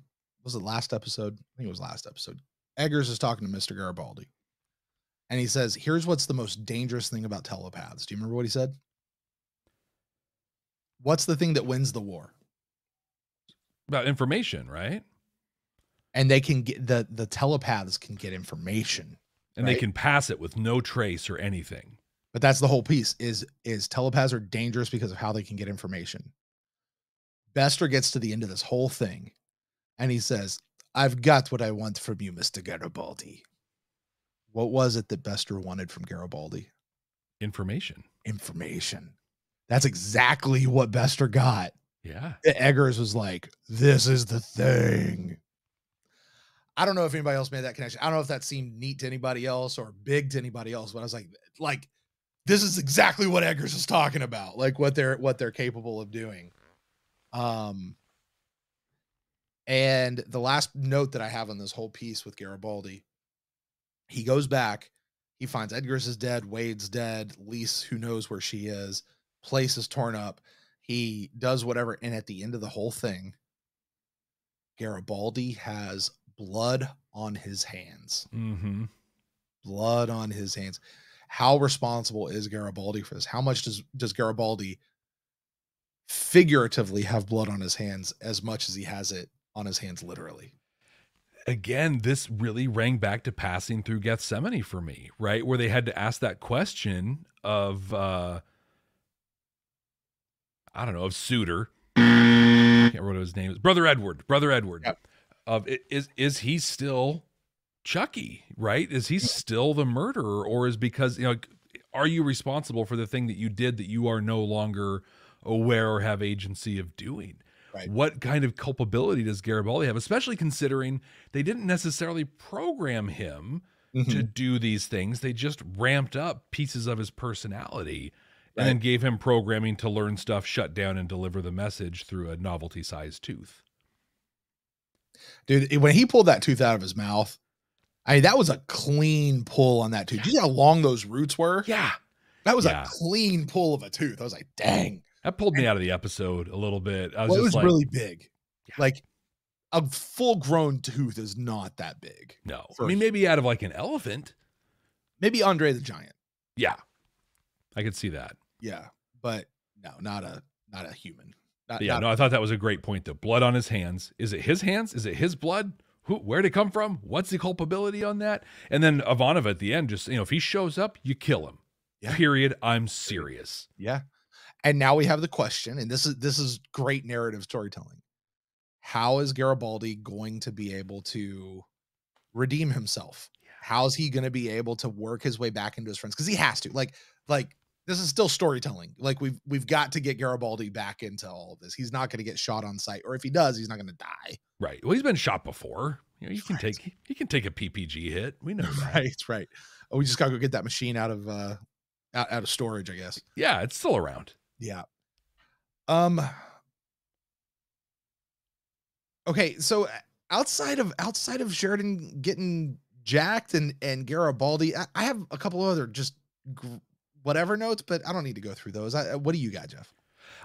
was it last episode? I think it was last episode. Edgars is talking to Mr. Garibaldi. And he says, here's what's the most dangerous thing about telepaths. Do you remember what he said? What's the thing that wins the war? About information, right? And they can get, the telepaths can get information. And they can pass it with no trace or anything. But that's the whole piece, is telepaths are dangerous because of how they can get information. Bester gets to the end of this whole thing, and he says, "I've got what I want from you, Mr. Garibaldi." What was it that Bester wanted from Garibaldi? Information. Information. That's exactly what Bester got. Yeah. Edgars was like, "This is the thing." I don't know if anybody else made that connection. I don't know if that seemed neat to anybody else or big to anybody else, but I was like, this is exactly what Edgars is talking about, like what they're capable of doing. And the last note that I have on this whole piece with Garibaldi, he goes back, he finds Edgars is dead, Wade's dead, Lise, who knows where she is, place is torn up. He does whatever, and at the end of the whole thing, Garibaldi has blood on his hands. Mm-hmm. Blood on his hands. How responsible is Garibaldi for this? How much does Garibaldi figuratively have blood on his hands as much as he has it on his hands literally? Again, this really rang back to Passing Through Gethsemane for me, right? Where they had to ask that question of, I don't know, of Suitor. I can't remember what his name is. Brother Edward. Yep. Of is he still Chucky, right? Is he still the murderer, or is because, are you responsible for the thing that you did that you are no longer aware or have agency of doing? Right. What kind of culpability does Garibaldi have, especially considering they didn't necessarily program him to do these things. They just ramped up pieces of his personality and then gave him programming to learn stuff, shut down, and deliver the message through a novelty-sized tooth. Dude, when he pulled that tooth out of his mouth, I mean, that was a clean pull on that tooth. Yeah. Do you see how long those roots were? Yeah. That was a clean pull of a tooth. I was like, dang. That pulled me out of the episode a little bit. It was really big. Yeah. Like, a full-grown tooth is not that big. No. I mean, maybe out of like an elephant. Maybe Andre the Giant. Yeah. I could see that. Yeah. But no, not a human. No, I thought that was a great point, though. Blood on his hands. Is it his hands? Is it his blood? Where'd it come from? What's the culpability on that? And then Ivanova at the end, just, if he shows up, you kill him. Yeah. Period. I'm serious. Yeah. And now we have the question, and this is great narrative storytelling. How is Garibaldi going to be able to redeem himself? Yeah. How is he going to be able to work his way back into his friends? Because he has to. Like this is still storytelling. Like we've got to get Garibaldi back into all of this. He's not going to get shot on sight, or if he does, he's not going to die. Right. Well, he's been shot before. He can take a PPG hit. We know that. Right. Oh, we just got to go get that machine out of storage, I guess. Yeah, it's still around. Yeah. Okay, so outside of Sheridan getting jacked and Garibaldi, I have a couple other just whatever notes, but I don't need to go through those. What do you got, Jeff?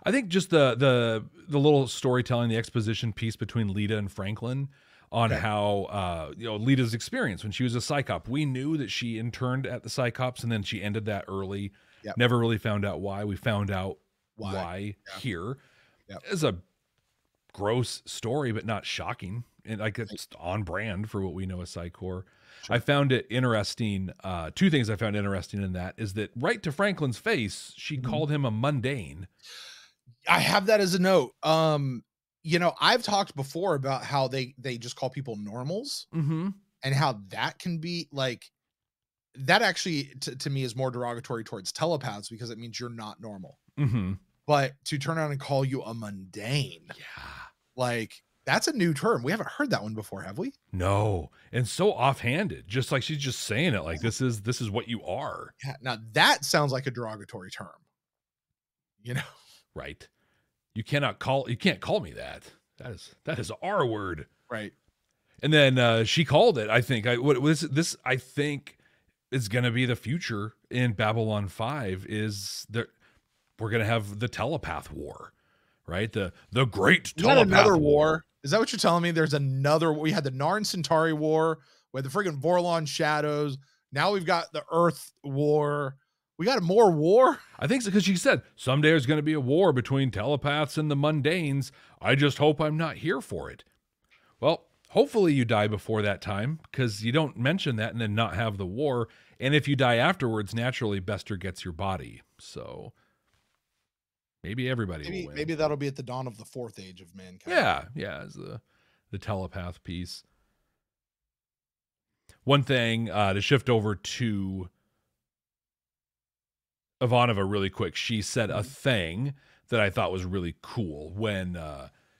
I think just the little storytelling, the exposition piece between Lita and Franklin on how Lita's experience when she was a psychop. We knew that she interned at the Psychops and then she ended that early. Yep. Never really found out why. We found out why here. Yep. It's a gross story, but not shocking. And like it's on brand for what we know as Psychor. Sure. I found it interesting. Two things I found interesting in that is that right to Franklin's face, she called him a mundane. I have that as a note. I've talked before about how they just call people normals and how that can be like, that actually to me is more derogatory towards telepaths because it means you're not normal. But to turn around and call you a mundane, like that's a new term. We haven't heard that one before, have we? No, and so offhanded, just like she's just saying it like this is what you are. Yeah. Now that sounds like a derogatory term. Right? You can't call me that. That is our word. Right. And then she called it. I think I think is going to be the future in Babylon 5 is that we're going to have the telepath war, right? The great telepath another war. Is that what you're telling me? There's another. We had the Narn Centauri war with the friggin' Vorlon shadows. Now we've got the Earth war. We got more war. I think so because she said someday there's going to be a war between telepaths and the mundanes. I just hope I'm not here for it. Well, hopefully you die before that time because you don't mention that and then not have the war. And if you die afterwards, naturally Bester gets your body. So Maybe everybody will win. Maybe that'll be at the dawn of the fourth age of mankind. Yeah, as the telepath piece. One thing to shift over to Ivanova really quick. She said a thing that I thought was really cool when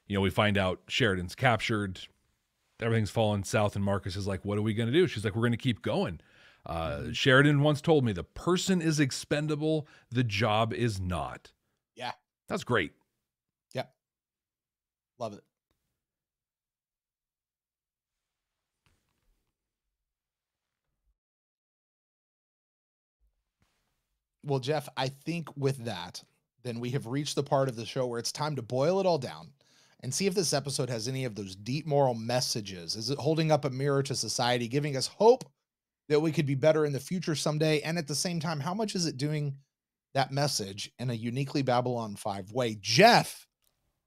we find out Sheridan's captured, everything's fallen south, and Marcus is like, what are we going to do? She's like, we're going to keep going. Sheridan once told me the person is expendable, the job is not. Yeah. That's great. Yep. Love it. Well, Jeff, I think with that, then we have reached the part of the show where it's time to boil it all down and see if this episode has any of those deep moral messages. Is it holding up a mirror to society, giving us hope that we could be better in the future someday? And at the same time, how much is it doing that message in a uniquely Babylon 5 way? Jeff,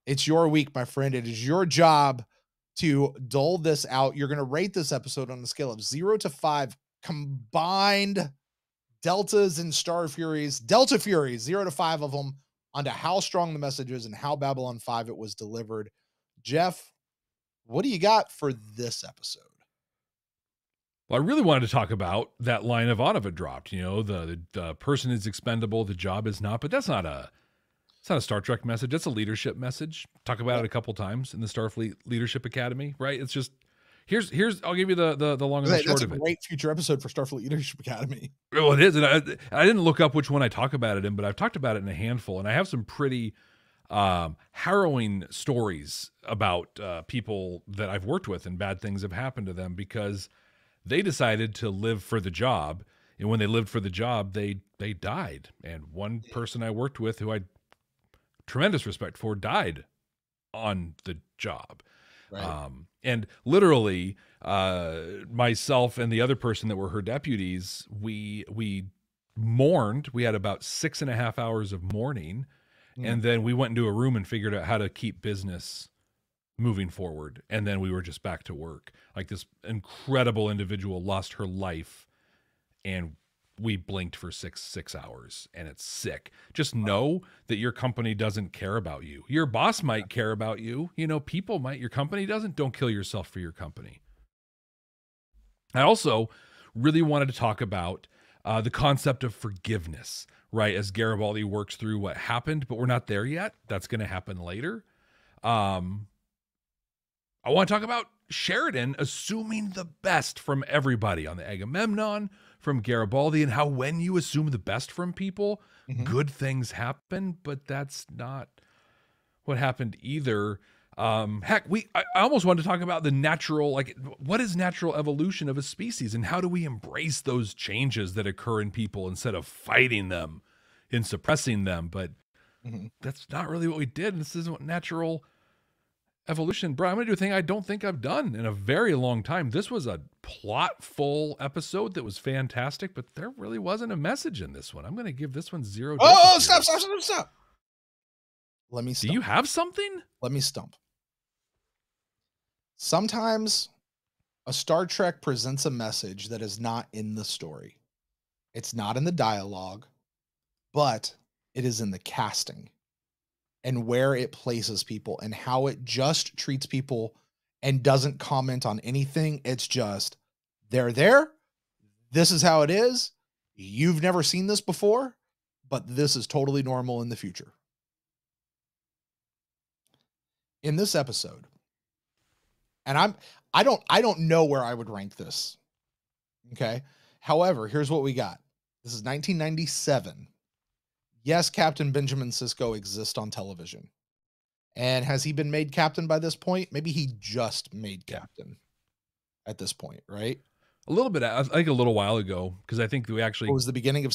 it's your week, my friend. It is your job to dole this out. You're going to rate this episode on a scale of 0 to 5 combined deltas and Starfuries, Delta Furies, 0 to 5 of them, onto how strong the message is and how Babylon 5 it was delivered. Jeff, what do you got for this episode? Well, I really wanted to talk about that line Ivanova dropped. The person is expendable, the job is not. But that's not a Star Trek message. That's a leadership message. Talk about it a couple times in the Starfleet Leadership Academy, right? It's just here's I'll give you the long and the short of it. That's a great future episode for Starfleet Leadership Academy. Well, it is. And I didn't look up which one I talk about it in, but I've talked about it in a handful, and I have some pretty harrowing stories about people that I've worked with and bad things have happened to them because they decided to live for the job. And when they lived for the job, they died. And one person I worked with who I had tremendous respect for died on the job. Right. And literally, myself and the other person that were her deputies, we mourned. We had about 6.5 hours of mourning. And then we went into a room and figured out how to keep business moving forward. And then we were just back to work. Like, this incredible individual lost her life and we blinked for six hours, and it's sick. Just know that your company doesn't care about you. Your boss might care about you. People might. Your company doesn't. Don't kill yourself for your company. I also really wanted to talk about the concept of forgiveness, right? As Garibaldi works through what happened, but we're not there yet. That's going to happen later. I want to talk about Sheridan assuming the best from everybody on the Agamemnon, from Garibaldi, and how when you assume the best from people, good things happen, but that's not what happened either. Heck, I almost wanted to talk about the natural, what is natural evolution of a species, and how do we embrace those changes that occur in people instead of fighting them and suppressing them? But that's not really what we did. This isn't what natural evolution. Bro, I'm going to do a thing I don't think I've done in a very long time. This was a plot-full episode that was fantastic, but there really wasn't a message in this one. I'm going to give this one 0. Oh, stop. Let me stump. Do you have something? Let me stump. Sometimes a Star Trek presents a message that is not in the story. It's not in the dialogue, but it is in the casting and where it places people and how it just treats people and doesn't comment on anything. It's just, they're there. This is how it is. You've never seen this before, but this is totally normal in the future. In this episode, and I don't know where I would rank this. Okay. However, here's what we got. This is 1997. Yes, Captain Benjamin Sisko exists on television. And has he been made captain by this point? Maybe he just made captain at this point, right? A little bit, I think a little while ago, because I think we actually... It was the end of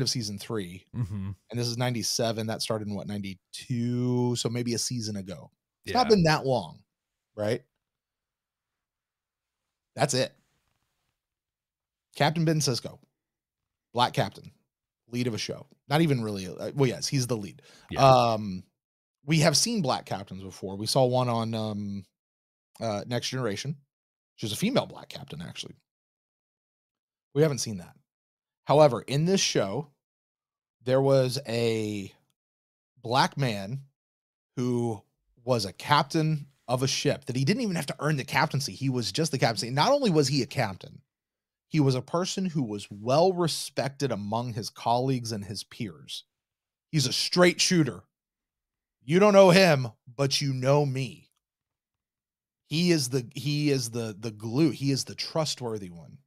season 3. And this is 97. That started in 92? So maybe a season ago. It's not been that long, right? That's it. Captain Ben Sisko, black captain, lead of a show. Not even really. Well, yes, he's the lead. Yeah. We have seen black captains before. We saw one on Next Generation. She was a female black captain, actually. We haven't seen that. However, in this show, there was a black man who was a captain of a ship that he didn't even have to earn the captaincy. He was just the captaincy. Not only was he a captain, he was a person who was well respected among his colleagues and his peers. He's a straight shooter. You don't know him, but you know me. He is the glue. He is the trustworthy one.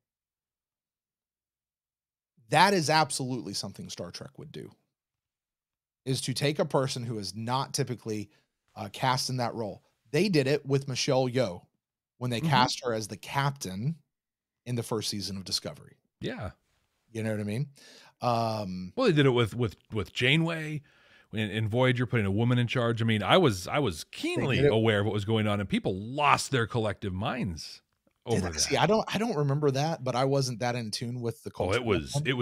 That is absolutely something Star Trek would do. Is to take a person who is not typically cast in that role. They did it with Michelle Yeoh when they cast her as the captain in the first season of Discovery. Yeah. You know what I mean? Well, they did it with Janeway in Voyager, putting a woman in charge. I mean, I was keenly aware of what was going on, and people lost their collective minds over that. See, I don't remember that, but I wasn't that in tune with the culture. Oh, it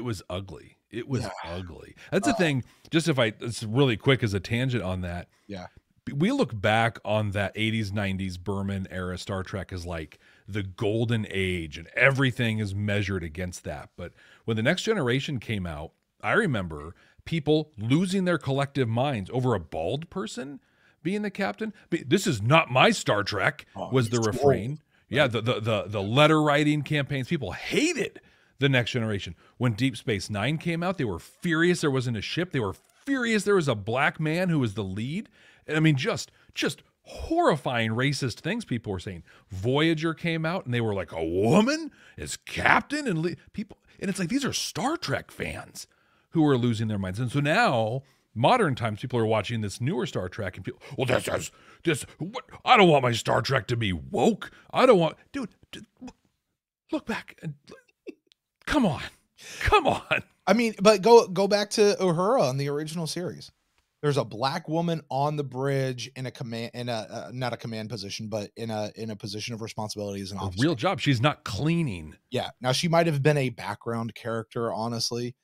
was ugly. It was ugly. That's the thing. Just it's really quick as a tangent on that. Yeah. We look back on that 80s, 90s Berman era Star Trek as like the golden age, and everything is measured against that. But when The Next Generation came out, I remember people losing their collective minds over a bald person being the captain. This is not my Star Trek, was the refrain. Yeah, the letter writing campaigns, people hated The Next Generation. When Deep Space Nine came out, they were furious there wasn't a ship. They were furious there was a black man who was the lead. I mean, just horrifying racist things people were saying. Voyager came out and they were like, a woman is captain and people, and it's like, these are Star Trek fans who are losing their minds. And so now, modern times, people are watching this newer Star Trek and people, well, what? I don't want my Star Trek to be woke. I don't want, dude look back and come on. I mean, but go back to Uhura on the original series. There's a black woman on the bridge in a not a command position, but in a position of responsibility as an officer. A real job. She's not cleaning. Yeah. Now she might have been a background character, honestly,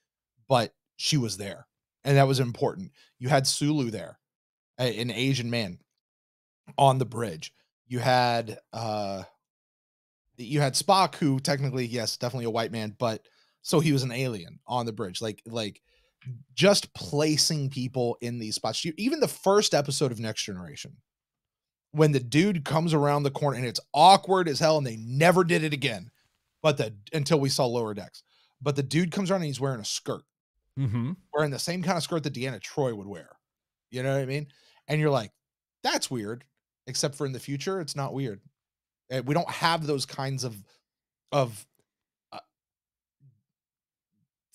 but she was there, and that was important. You had Sulu there, an Asian man on the bridge. You had Spock, who technically, yes, definitely a white man, but so he was an alien on the bridge. Like just placing people in these spots. Even the first episode of Next Generation, when the dude comes around the corner, and it's awkward as hell, and they never did it again, until we saw Lower Decks. But the dude comes around and he's wearing a skirt, wearing the same kind of skirt that Deanna Troi would wear. You know what I mean? And you're like, that's weird. Except for in the future, it's not weird. We don't have those kinds of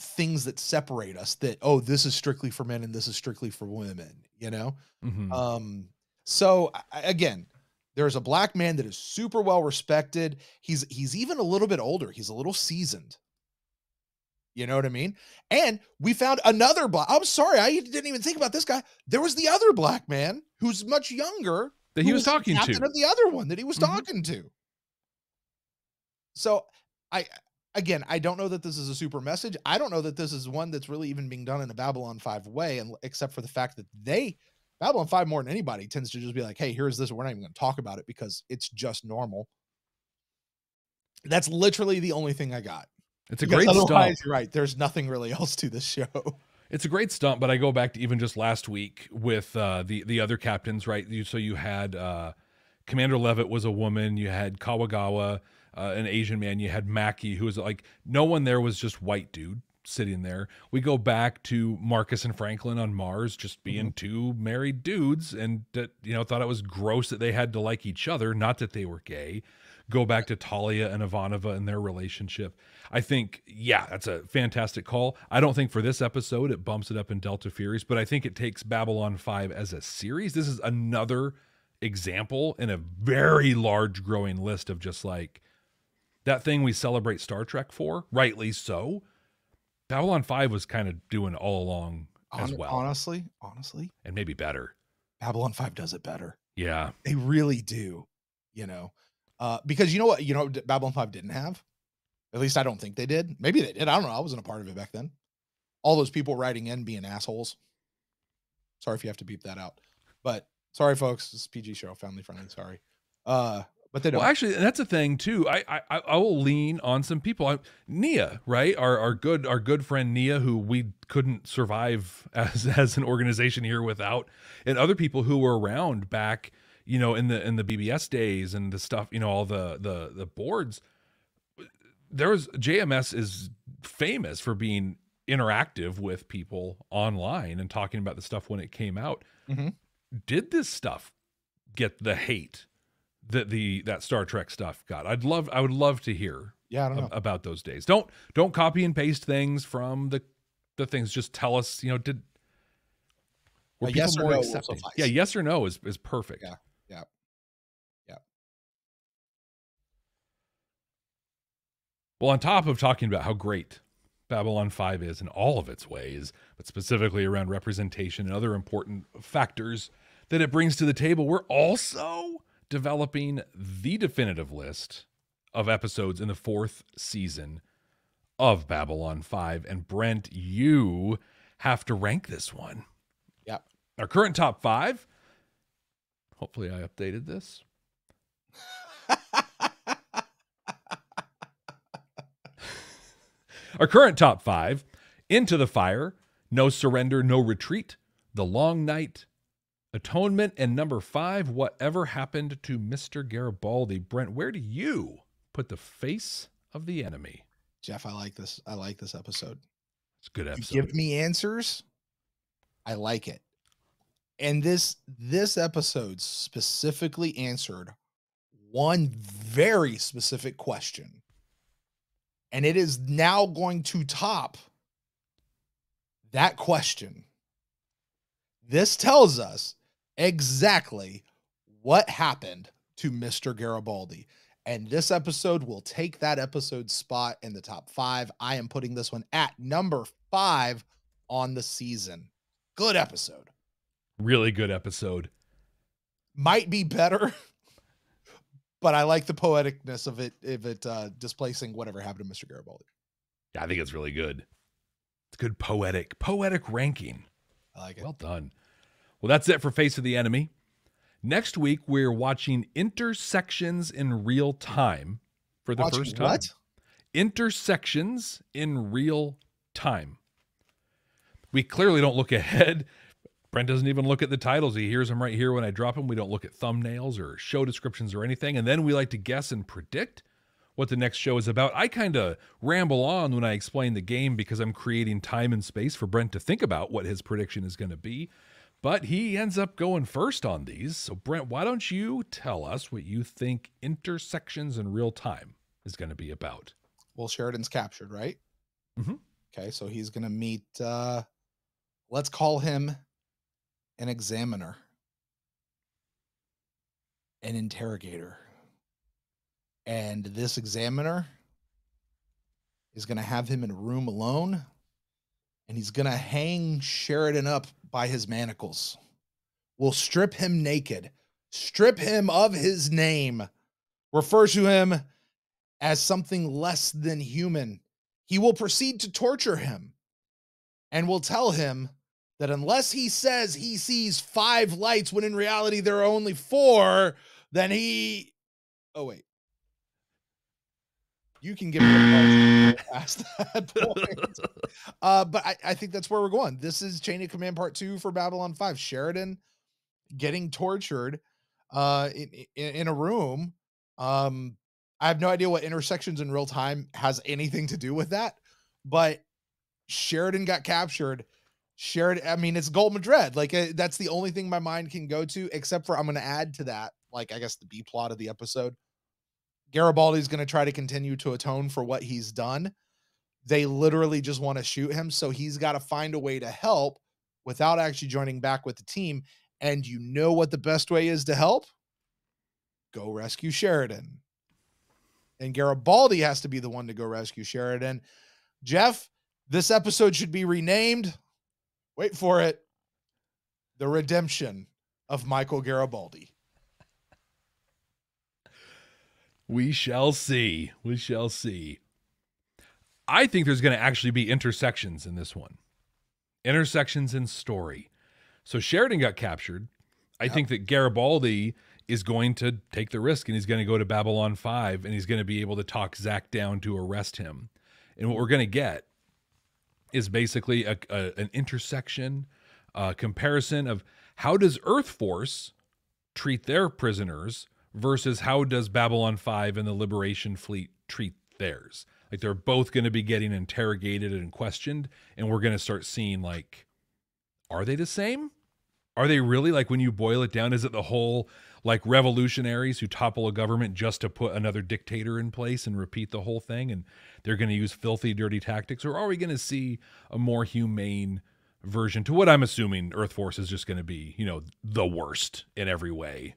things that separate us, that, oh, this is strictly for men and this is strictly for women, you know? So again, there's a black man that is super well respected. He's even a little bit older. He's a little seasoned. You know what I mean? And we found another black. I'm sorry, I didn't even think about this guy. There was the other black man who's much younger that he was talking to. Of the other one that he was talking to. So I don't know that this is a super message. I don't know that this is one that's really even being done in a Babylon 5 way, and except for the fact that Babylon 5 more than anybody tends to just be like, hey, here's this. We're not even going to talk about it because it's just normal. That's literally the only thing I got. It's a great stump. You're right. There's nothing really else to this show. It's a great stump, but I go back to even just last week with the other captains, right? So you had Commander Levitt was a woman. You had Kawagawa, an Asian man. You had Mackie, who was like, no one there was just white dude sitting there. We go back to Marcus and Franklin on Mars, just being two married dudes, and thought it was gross that they had to like each other, not that they were gay. Go back to Talia and Ivanova and their relationship. I think, yeah, that's a fantastic call. I don't think for this episode it bumps it up in Delta Furies, but I think it takes Babylon 5 as a series. This is another example in a very large growing list of just like that thing we celebrate Star Trek for, rightly so. Babylon 5 was kind of doing all along as well. Honestly. And maybe better. Babylon 5 does it better. Yeah. They really do, because you know what, Babylon 5 didn't have? At least I don't think they did. Maybe they did. I don't know. I wasn't a part of it back then. All those people writing in being assholes. Sorry if you have to beep that out. But sorry, folks. This is a PG show, family friendly. Sorry. but they don't. Well, actually, that's a thing too. I will lean on some people. Nia, right? Our good friend Nia, who we couldn't survive as an organization here without, and other people who were around back, in the BBS days and the stuff, all the boards. JMS is famous for being interactive with people online and talking about the stuff when it came out. Mm-hmm. Did this stuff get the hate that Star Trek stuff got? I would love to hear I don't know about those days. Don't copy and paste things from the things. Just tell us, were people yes or more no will accepting? suffice. Yeah, yes or no is perfect. Yeah. Well, on top of talking about how great Babylon 5 is in all of its ways, but specifically around representation and other important factors that it brings to the table, we're also developing the definitive list of episodes in the 4th season of Babylon 5. And Brent, you have to rank this one. Yep. Our current top 5, hopefully I updated this. Our current top 5: Into the Fire, No Surrender, No Retreat, The Long Night, Atonement, and number 5, Whatever Happened to Mr. Garibaldi. Brent, where do you put the Face of the Enemy? Jeff, I like this. I like this episode. It's a good episode. You give me answers, I like it. And this episode specifically answered one very specific question. And it is now going to top that question. This tells us exactly what happened to Mr. Garibaldi. And this episode will take that episode spot in the top 5. I am putting this one at number 5 on the season. Good episode. Really good episode. Might be better, but I like the poeticness of it displacing whatever happened to Mr. Garibaldi. Yeah, I think it's really good. It's good poetic ranking. I like it. Well done. Well, that's it for Face of the Enemy. Next week, we're watching Intersections in Real Time for the first time. What? Intersections in Real Time. We clearly don't look ahead. Brent doesn't even look at the titles. He hears them right here when I drop them. We don't look at thumbnails or show descriptions or anything. And then we like to guess and predict what the next show is about. I kind of ramble on when I explain the game because I'm creating time and space for Brent to think about what his prediction is going to be. But he ends up going first on these. So Brent, why don't you tell us what you think Intersections in Real Time is going to be about? Well, Sheridan's captured, right? Mm-hmm. Okay, so he's going to meet, let's call him an examiner, an interrogator. And this examiner is going to have him in a room alone, and he's going to hang Sheridan up by his manacles. Will strip him naked, strip him of his name, refer to him as something less than human. He will proceed to torture him and will tell him that unless he says he sees 5 lights when in reality there are only 4, then he... Oh, wait. You can give me a past that point. But I think that's where we're going. This is Chain of Command Part 2 for Babylon 5. Sheridan getting tortured in a room. I have no idea what Intersections in Real Time has anything to do with that, but Sheridan got captured. Sheridan, I mean, it's Gold Madrid. Like, that's the only thing my mind can go to, except for I'm going to add to that, like, I guess the B plot of the episode. Garibaldi's going to try to continue to atone for what he's done. They literally just want to shoot him, so he's got to find a way to help without actually joining back with the team. And you know what the best way is to help? Go rescue Sheridan. And Garibaldi has to be the one to go rescue Sheridan. Jeff, this episode should be renamed, wait for it, The Redemption of Michael Garibaldi. We shall see. We shall see. I think there's going to actually be intersections in this one. Intersections in story. So Sheridan got captured. I think that Garibaldi is going to take the risk, and he's going to go to Babylon 5, and he's going to be able to talk Zach down to arrest him. And what we're going to get is basically an intersection, comparison of how does Earth Force treat their prisoners versus how does Babylon 5 and the Liberation Fleet treat theirs. Like, they're both going to be getting interrogated and questioned, and we're going to start seeing, like, are they the same? Are they really, like, when you boil it down, is it the whole, like, revolutionaries who topple a government just to put another dictator in place and repeat the whole thing, and they're going to use filthy, dirty tactics? Or are we going to see a more humane version to what I'm assuming Earth Force is just going to be, you know, the worst in every way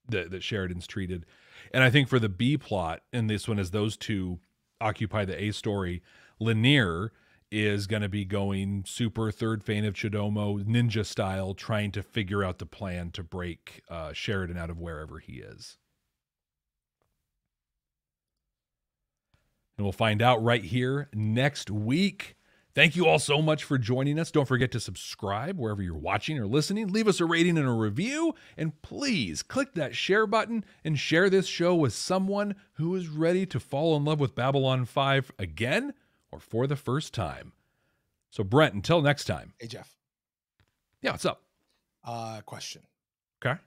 that Sheridan's treated? And I think for the B plot in this one, as those two occupy the A story, Lanier is going to be going super third Fane of Chidomo ninja style, trying to figure out the plan to break Sheridan out of wherever he is. And we'll find out right here next week. Thank you all so much for joining us. Don't forget to subscribe wherever you're watching or listening. Leave us a rating and a review. And please click that share button and share this show with someone who is ready to fall in love with Babylon 5 again or for the first time. So, Brent, until next time. Hey, Jeff. Yeah, what's up? Question. Okay.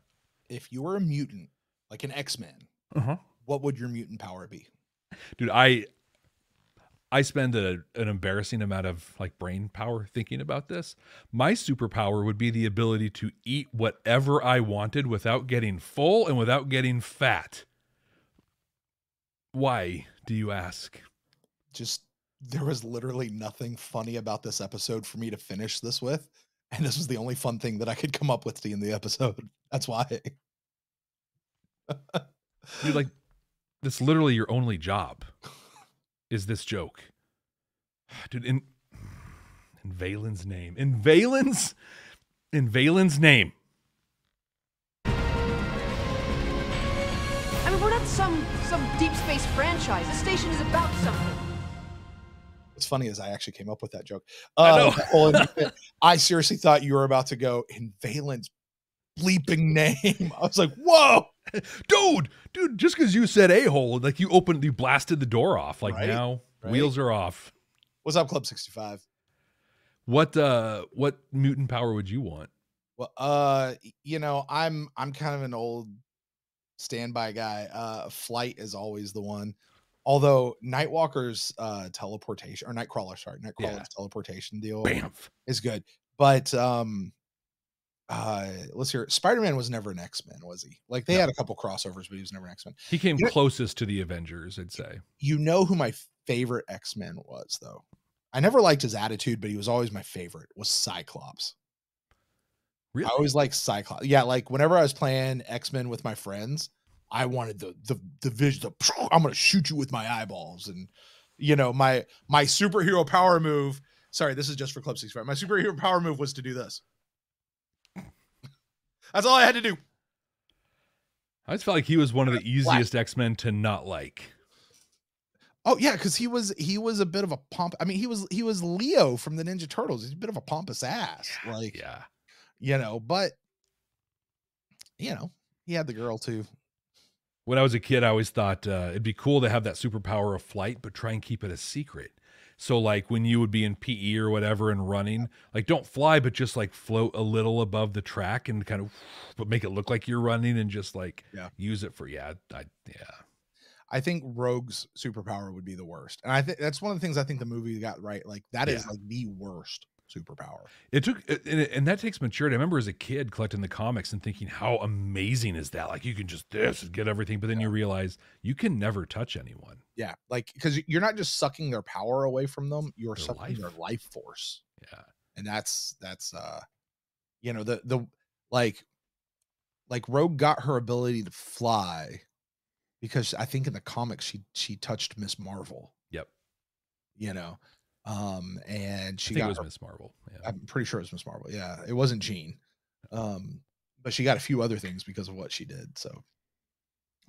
If you were a mutant, like an X-Man, what would your mutant power be? Dude, I spend an embarrassing amount of like brain power thinking about this. My superpower would be the ability to eat whatever I wanted without getting full and without getting fat. Why, do you ask? Just, there was literally nothing funny about this episode for me to finish this with. And this was the only fun thing that I could come up with to end the episode. That's why. Dude, like, that's literally your only job. Is this joke. Dude, in Valen's name. In Valen's name. I mean, we're not some deep space franchise. This station is about something. What's funny is I actually came up with that joke. I know. I seriously thought you were about to go in Valen's bleeping name. I was like, whoa. Dude, just because you said a-hole, like you blasted the door off. Like right? Now wheels are off. What's up, Club 65? What mutant power would you want? Well, you know, I'm kind of an old standby guy. Flight is always the one. Although Nightwalker's teleportation, or Nightcrawler's teleportation deal is good. But let's hear it. Spider-Man was never an X-Men, was he? Like they had a couple crossovers, but he was never an X-Men. He came closest to the Avengers, I'd say. You know who my favorite X-Men was, though? I never liked his attitude, but he was always my favorite, was Cyclops. Really? I always liked Cyclops. Yeah, like whenever I was playing X-Men with my friends, I wanted the vision, I'm gonna shoot you with my eyeballs. And you know, my superhero power move. Sorry, this is just for Club 65. My superhero power move was to do this. That's all I had to do. I just felt like he was one of the easiest X-Men to not like. Oh yeah, because he was a bit of a pomp. I mean, he was Leo from the Ninja Turtles. He's a bit of a pompous ass. Like, yeah, you know, but you know, he had the girl too. When I was a kid, I always thought it'd be cool to have that superpower of flight, but try and keep it a secret. So like when you would be in PE or whatever and running, like don't fly, but just like float a little above the track and kind of, but make it look like you're running and just like use it for, I think Rogue's superpower would be the worst. And I think that's one of the things I think the movie got right. Like that is like the worst superpower. It took, and that takes maturity. I remember as a kid collecting the comics and thinking, how amazing is that? Like you can just get everything, but then you realize you can never touch anyone. Yeah, like because you're not just sucking their power away from them, you're sucking their life force. Yeah, and that's you know, the like Rogue got her ability to fly because I think in the comics she touched Miss Marvel. Yep. You know. And she got it was Miss Marvel. Yeah. I'm pretty sure it was Miss Marvel. Yeah, it wasn't Jean. But she got a few other things because of what she did. So,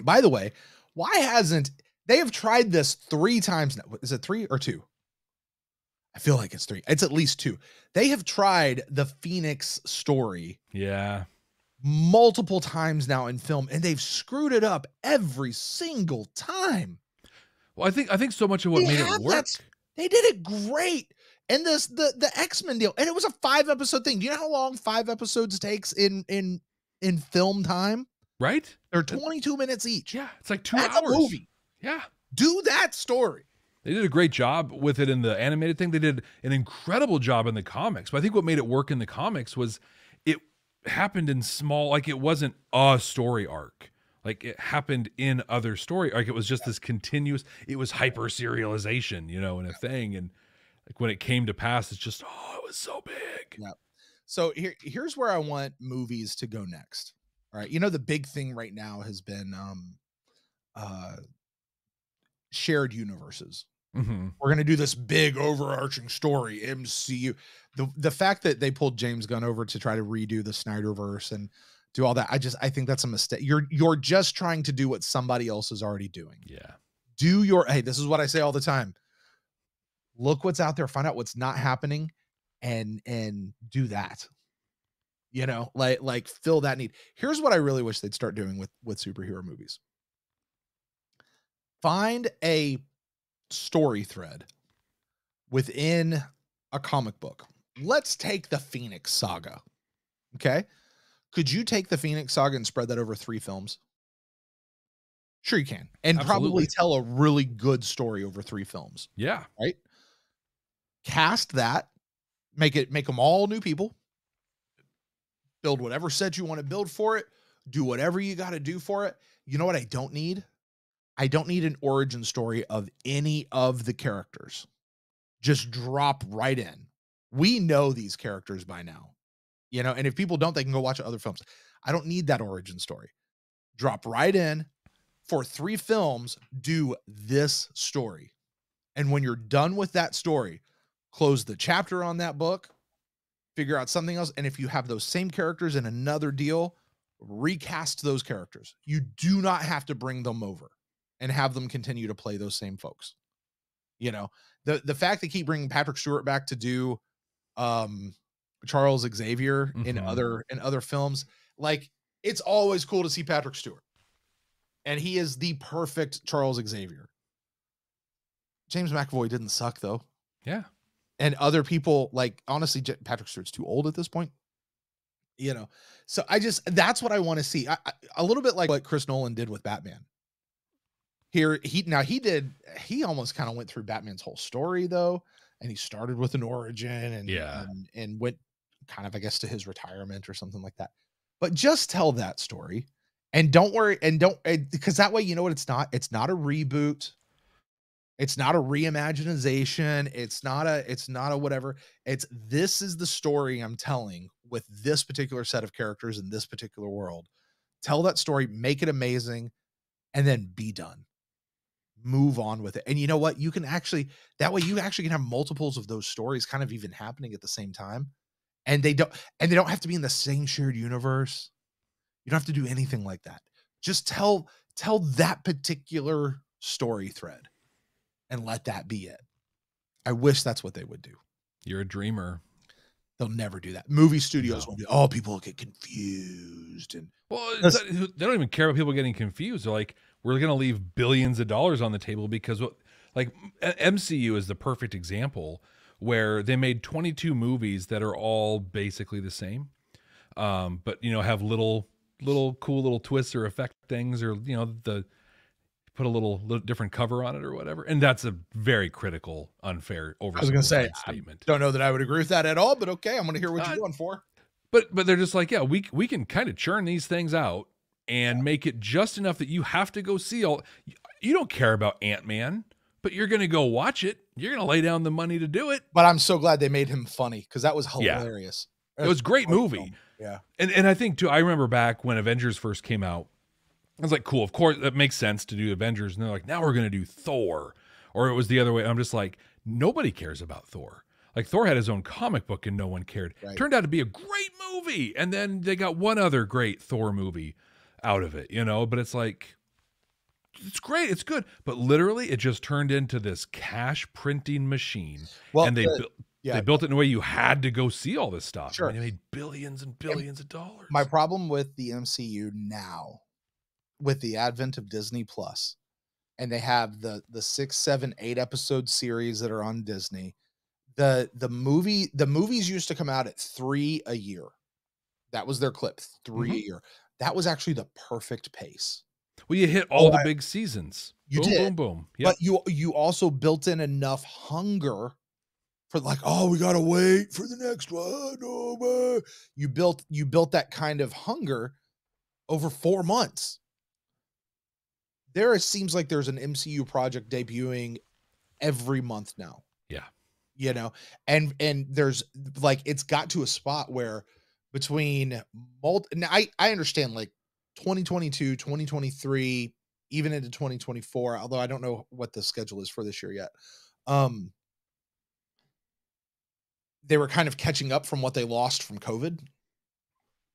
by the way, why hasn't they have tried this 3 times now? Is it 3 or 2? I feel like it's 3. It's at least 2. They have tried the Phoenix story. Yeah. multiple times now in film, and they've screwed it up every single time. Well, I think so much of what made it work. They did it great. And the X-Men deal, and it was a 5-episode thing. Do you know how long 5 episodes takes in film time? Right? They're 22 minutes each. Yeah, it's like 2 That's hours. a movie. Yeah. Do that story. They did a great job with it in the animated thing. They did an incredible job in the comics. But I think what made it work in the comics was it happened in small, like it wasn't a story arc. Like it happened in other story. Like it was just this continuous, it was hyper serialization, in a thing. And like when it came to pass, it's just, it was so big. Yeah. So here's where I want movies to go next. All right. The big thing right now has been shared universes. Mm-hmm. We're going to do this big overarching story, MCU. The fact that they pulled James Gunn over to try to redo the Snyderverse and do all that, I think that's a mistake. You're just trying to do what somebody else is already doing. Yeah. Hey, this is what I say all the time. Look what's out there, find out what's not happening, and do that. Like fill that need. Here's what I really wish they'd start doing with superhero movies. Find a story thread within a comic book. Let's take the Phoenix Saga. Okay. Could you take the Phoenix Saga and spread that over 3 films? Sure you can. And Absolutely. Probably tell a really good story over 3 films. Yeah. Right? Cast that, make them all new people. Build whatever set you want to build for it. Do whatever you got to do for it. You know what I don't need? I don't need an origin story of any of the characters. Just drop right in. We know these characters by now, and if people don't, they can go watch other films. I don't need that origin story. Drop right in for 3 films, do this story. And when you're done with that story, close the chapter on that book, figure out something else. And if you have those same characters in another deal, recast those characters. You do not have to bring them over and have them continue to play those same folks. The fact they keep bringing Patrick Stewart back to do Charles Xavier in other films, like it's always cool to see Patrick Stewart, and he is the perfect Charles Xavier. James McAvoy didn't suck though. Yeah. And other people, like, honestly, Patrick Stewart's too old at this point. So that's what I want to see. A little bit like what Chris Nolan did with Batman. He almost kind of went through Batman's whole story though. And he started with an origin and went kind of, I guess, to his retirement or something like that. But just tell that story and don't worry. Because that way, you know what? It's not a reboot. It's not a reimaginization. It's not a whatever. This is the story I'm telling with this particular set of characters in this particular world. Tell that story, make it amazing, and then be done. Move on with it. And you know what? You can that way you actually can have multiples of those stories kind of even happening at the same time. And they don't have to be in the same shared universe. You don't have to do anything like that. Just tell that particular story thread and let that be it. I wish that's what they would do. You're a dreamer. They'll never do that. Movie studios won't do. Oh, people will get confused. And they don't even care about people getting confused. They're like, we're going to leave billions of dollars on the table because like MCU is the perfect example where they made 22 movies that are all basically the same. But have little cool little twists or effect things, or, put a little different cover on it or whatever. And that's a very critical, unfair, oversimplified I was going to say, statement. I don't know that I would agree with that at all, but okay. I'm going to hear what you're going for. But they're just like, yeah, we can kind of churn these things out and make it just enough that you have to go see all. You don't care about Ant-Man, but you're going to go watch it. You're going to lay down the money to do it. But I'm so glad they made him funny because that was hilarious. Yeah. It was a great movie. Film. Yeah. And I think too, I remember back when Avengers first came out, I was like, cool, of course, that makes sense to do Avengers. And they're like, now we're going to do Thor. Or it was the other way. I'm just like, nobody cares about Thor. Like Thor had his own comic book and no one cared. Right. Turned out to be a great movie. And then they got one other great Thor movie out of it, but it's like, it's great. It's good. But literally it just turned into this cash printing machine. Well, and they Yeah. They built it in a way you had to go see all this stuff. Sure. I mean, they made billions and billions of dollars. My problem with the MCU now, with the advent of Disney Plus, and they have the 6, 7, 8 episode series that are on Disney. The movies used to come out at 3 a year. That was their clip, 3 a year. That was actually the perfect pace. Well, you hit all the big seasons. You boom, did. boom, boom. Yep. But you also built in enough hunger for like, oh, we gotta wait for the next one. Oh, man. You built that kind of hunger over 4 months. Seems like there's an MCU project debuting every month now. Yeah. You know, and there's like, it's got to a spot where between now I understand like 2022, 2023, even into 2024, although I don't know what the schedule is for this year yet. They were kind of catching up from what they lost from COVID.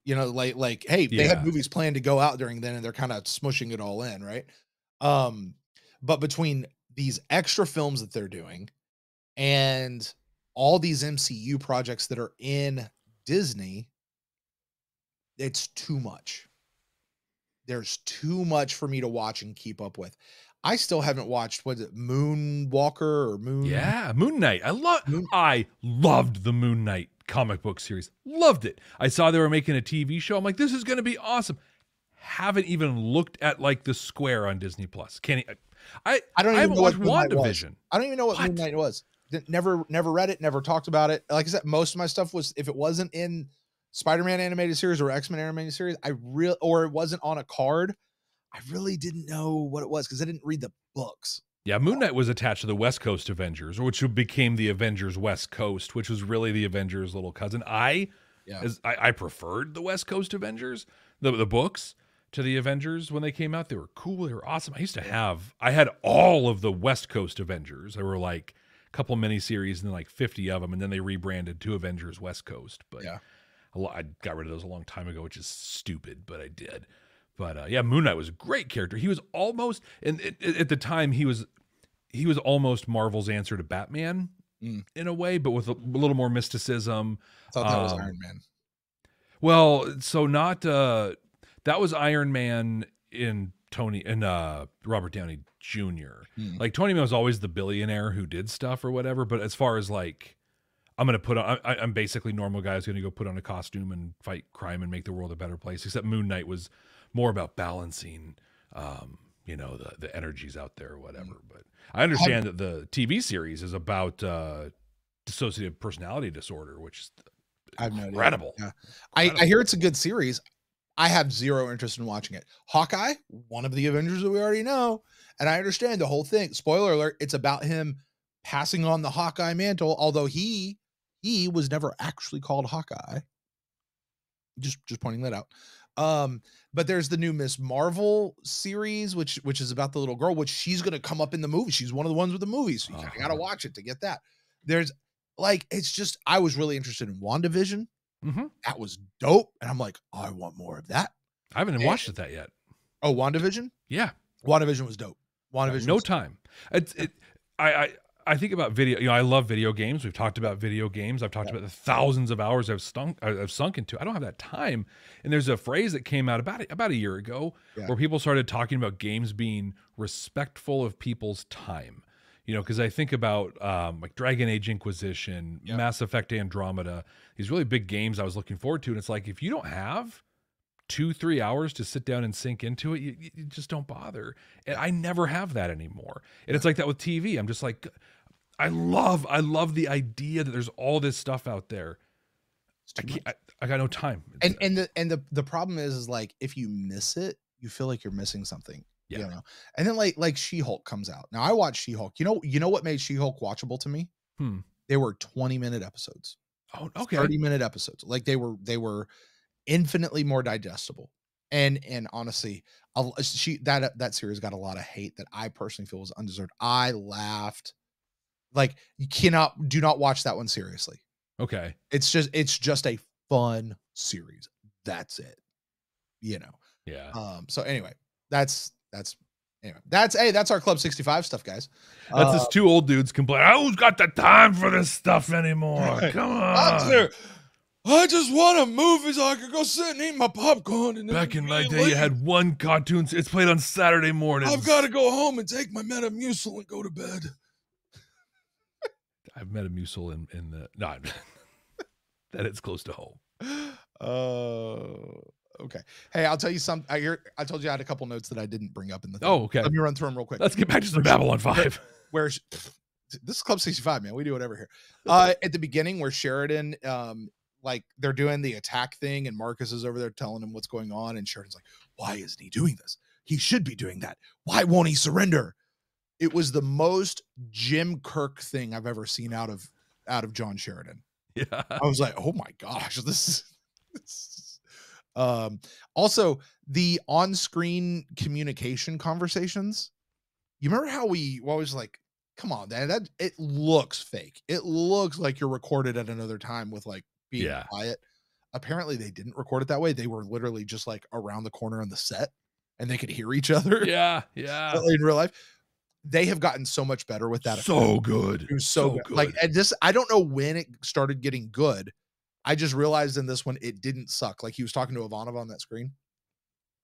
You know, like, hey, they had movies planned to go out during then, and they're kind of smushing it all in, right? But between these extra films that they're doing and all these MCU projects that are in Disney, it's too much. There's too much for me to watch and keep up with. I still haven't watched, was it Moonwalker or Moon? Yeah, Moon Knight. I loved the Moon Knight comic book series. Loved it. I saw they were making a TV show. I'm like, this is going to be awesome. Haven't even looked at like the square on Disney Plus. I haven't watched WandaVision. I don't even know what Moon Knight was. Never read it, never talked about it. Like I said, most of my stuff was, if it wasn't in Spider-Man animated series or X-Men animated series, or it wasn't on a card, I really didn't know what it was because I didn't read the books. Yeah, Moon Knight was attached to the West Coast Avengers, which became the Avengers West Coast, which was really the Avengers' little cousin. I preferred the West Coast Avengers, the books, to the Avengers when they came out. They were cool. They were awesome. I had all of the West Coast Avengers. There were like a couple miniseries and then like 50 of them, and then they rebranded to Avengers West Coast. But I got rid of those a long time ago, which is stupid, but I did. But Moon Knight was a great character. He was almost, and at the time, he was almost Marvel's answer to Batman in a way, but with a little more mysticism. I thought that was Iron Man. Well, so not that was Iron Man in Robert Downey Jr. Like Tony Man was always the billionaire who did stuff or whatever. But as far as like, I'm basically normal guy who's going to go put on a costume and fight crime and make the world a better place. Except Moon Knight was more about balancing, the energies out there or whatever. But I understand that the TV series is about dissociative personality disorder, which is incredible. Yeah. I hear it's a good series. I have zero interest in watching it. Hawkeye, one of the Avengers that we already know, and I understand the whole thing. Spoiler alert, it's about him passing on the Hawkeye mantle, although he was never actually called Hawkeye. Just pointing that out. But there's the new Miss Marvel series, which is about the little girl, which she's gonna come up in the movie. She's one of the ones with the movies. So you gotta watch it to get that. There's like, it's just, I was really interested in WandaVision. That was dope. And I'm like, I want more of that. I haven't even watched that yet. Oh, WandaVision? Yeah. WandaVision was dope. WandaVision. No time. I think about video. I love video games. We've talked about video games. I've talked about the thousands of hours I've sunk into. I don't have that time. And there's a phrase that came out about a year ago where people started talking about games being respectful of people's time. Because I think about like Dragon Age Inquisition, Mass Effect Andromeda, these really big games I was looking forward to. And it's like, if you don't have 2-3 hours to sit down and sink into it, you just don't bother. And I never have that anymore. And it's like that with TV. I'm just like, I love the idea that there's all this stuff out there. I got no time. And the problem is like, if you miss it, you feel like you're missing something. Yeah. And then like She-Hulk comes out. Now I watched She-Hulk. You know what made She-Hulk watchable to me? They were 20-minute episodes. Oh, okay. 30-minute episodes. Like they were infinitely more digestible. And honestly, that series got a lot of hate that I personally feel was undeserved. I laughed. Like, you do not watch that one seriously. Okay. It's just a fun series. That's it. Yeah. So anyway, that's Anyway, that's our Club 65 stuff, guys. That's just two old dudes complaining. Who's got the time for this stuff anymore? Come on. I just want a movie so I could go sit and eat my popcorn. And back in my day, you had one cartoon. It's played on Saturday mornings. I've got to go home and take my Metamucil and go to bed. I've Metamucil in the not that it's close to home. Okay. Hey, I'll tell you something. I told you I had a couple notes that I didn't bring up in the thing. Oh, okay. Let me run through them real quick. Let's get back to some Babylon 5. This is Club 65, man. We do whatever here. At the beginning, where Sheridan, like they're doing the attack thing, and Marcus is over there telling him what's going on, and Sheridan's like, "Why isn't he doing this? He should be doing that. Why won't he surrender?" It was the most Jim Kirk thing I've ever seen out of John Sheridan. Yeah, I was like, "Oh my gosh, this is." Also, the on-screen communication conversations. You remember how we always like, come on, that it looks fake. It looks like you're recorded at another time with like being quiet. Apparently they didn't record it that way. They were literally just like around the corner on the set and they could hear each other. Yeah. In real life. They have gotten so much better with that. So good. It was so good. Like, and this, I don't know when it started getting good. I just realized in this one, it didn't suck. Like he was talking to Ivanova on that screen.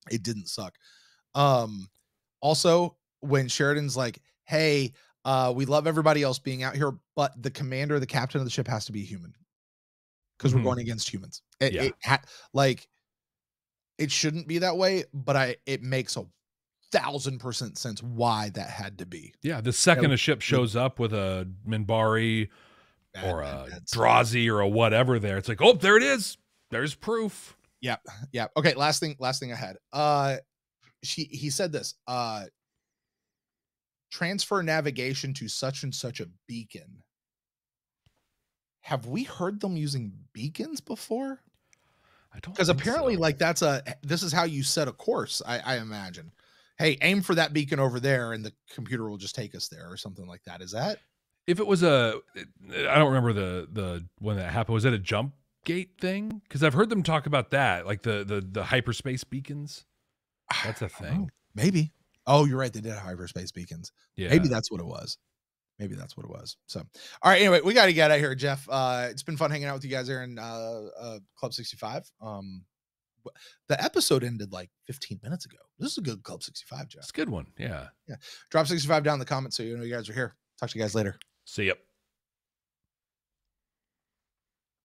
It didn't suck. Also, when Sheridan's like, "Hey, we love everybody else being out here, but the commander, the captain of the ship has to be a human because we're going against humans." It shouldn't be that way, but it makes 1,000% sense why that had to be. Yeah, the second a ship shows up with a Minbari or a Drazi or a whatever there, it's like, oh, there it is. There's proof. Yeah. Okay, last thing I had. He said this. Transfer navigation to such and such a beacon. Have we heard them using beacons before? I don't, because apparently so. Like this is how you set a course. I imagine. Hey, aim for that beacon over there, and the computer will just take us there, or something like that. Is that? If it was I don't remember the when that happened. Was it a jump gate thing? Because I've heard them talk about that, like the hyperspace beacons. That's a thing. Maybe. Oh, you're right. They did have hyperspace beacons. Yeah. Maybe that's what it was. So, all right. Anyway, we got to get out of here, Jeff. It's been fun hanging out with you guys here in Club 65. The episode ended like 15 minutes ago. This is a good Club 65, Jeff. It's a good one. Yeah. Drop 65 down in the comments so you know you guys are here. Talk to you guys later. See ya.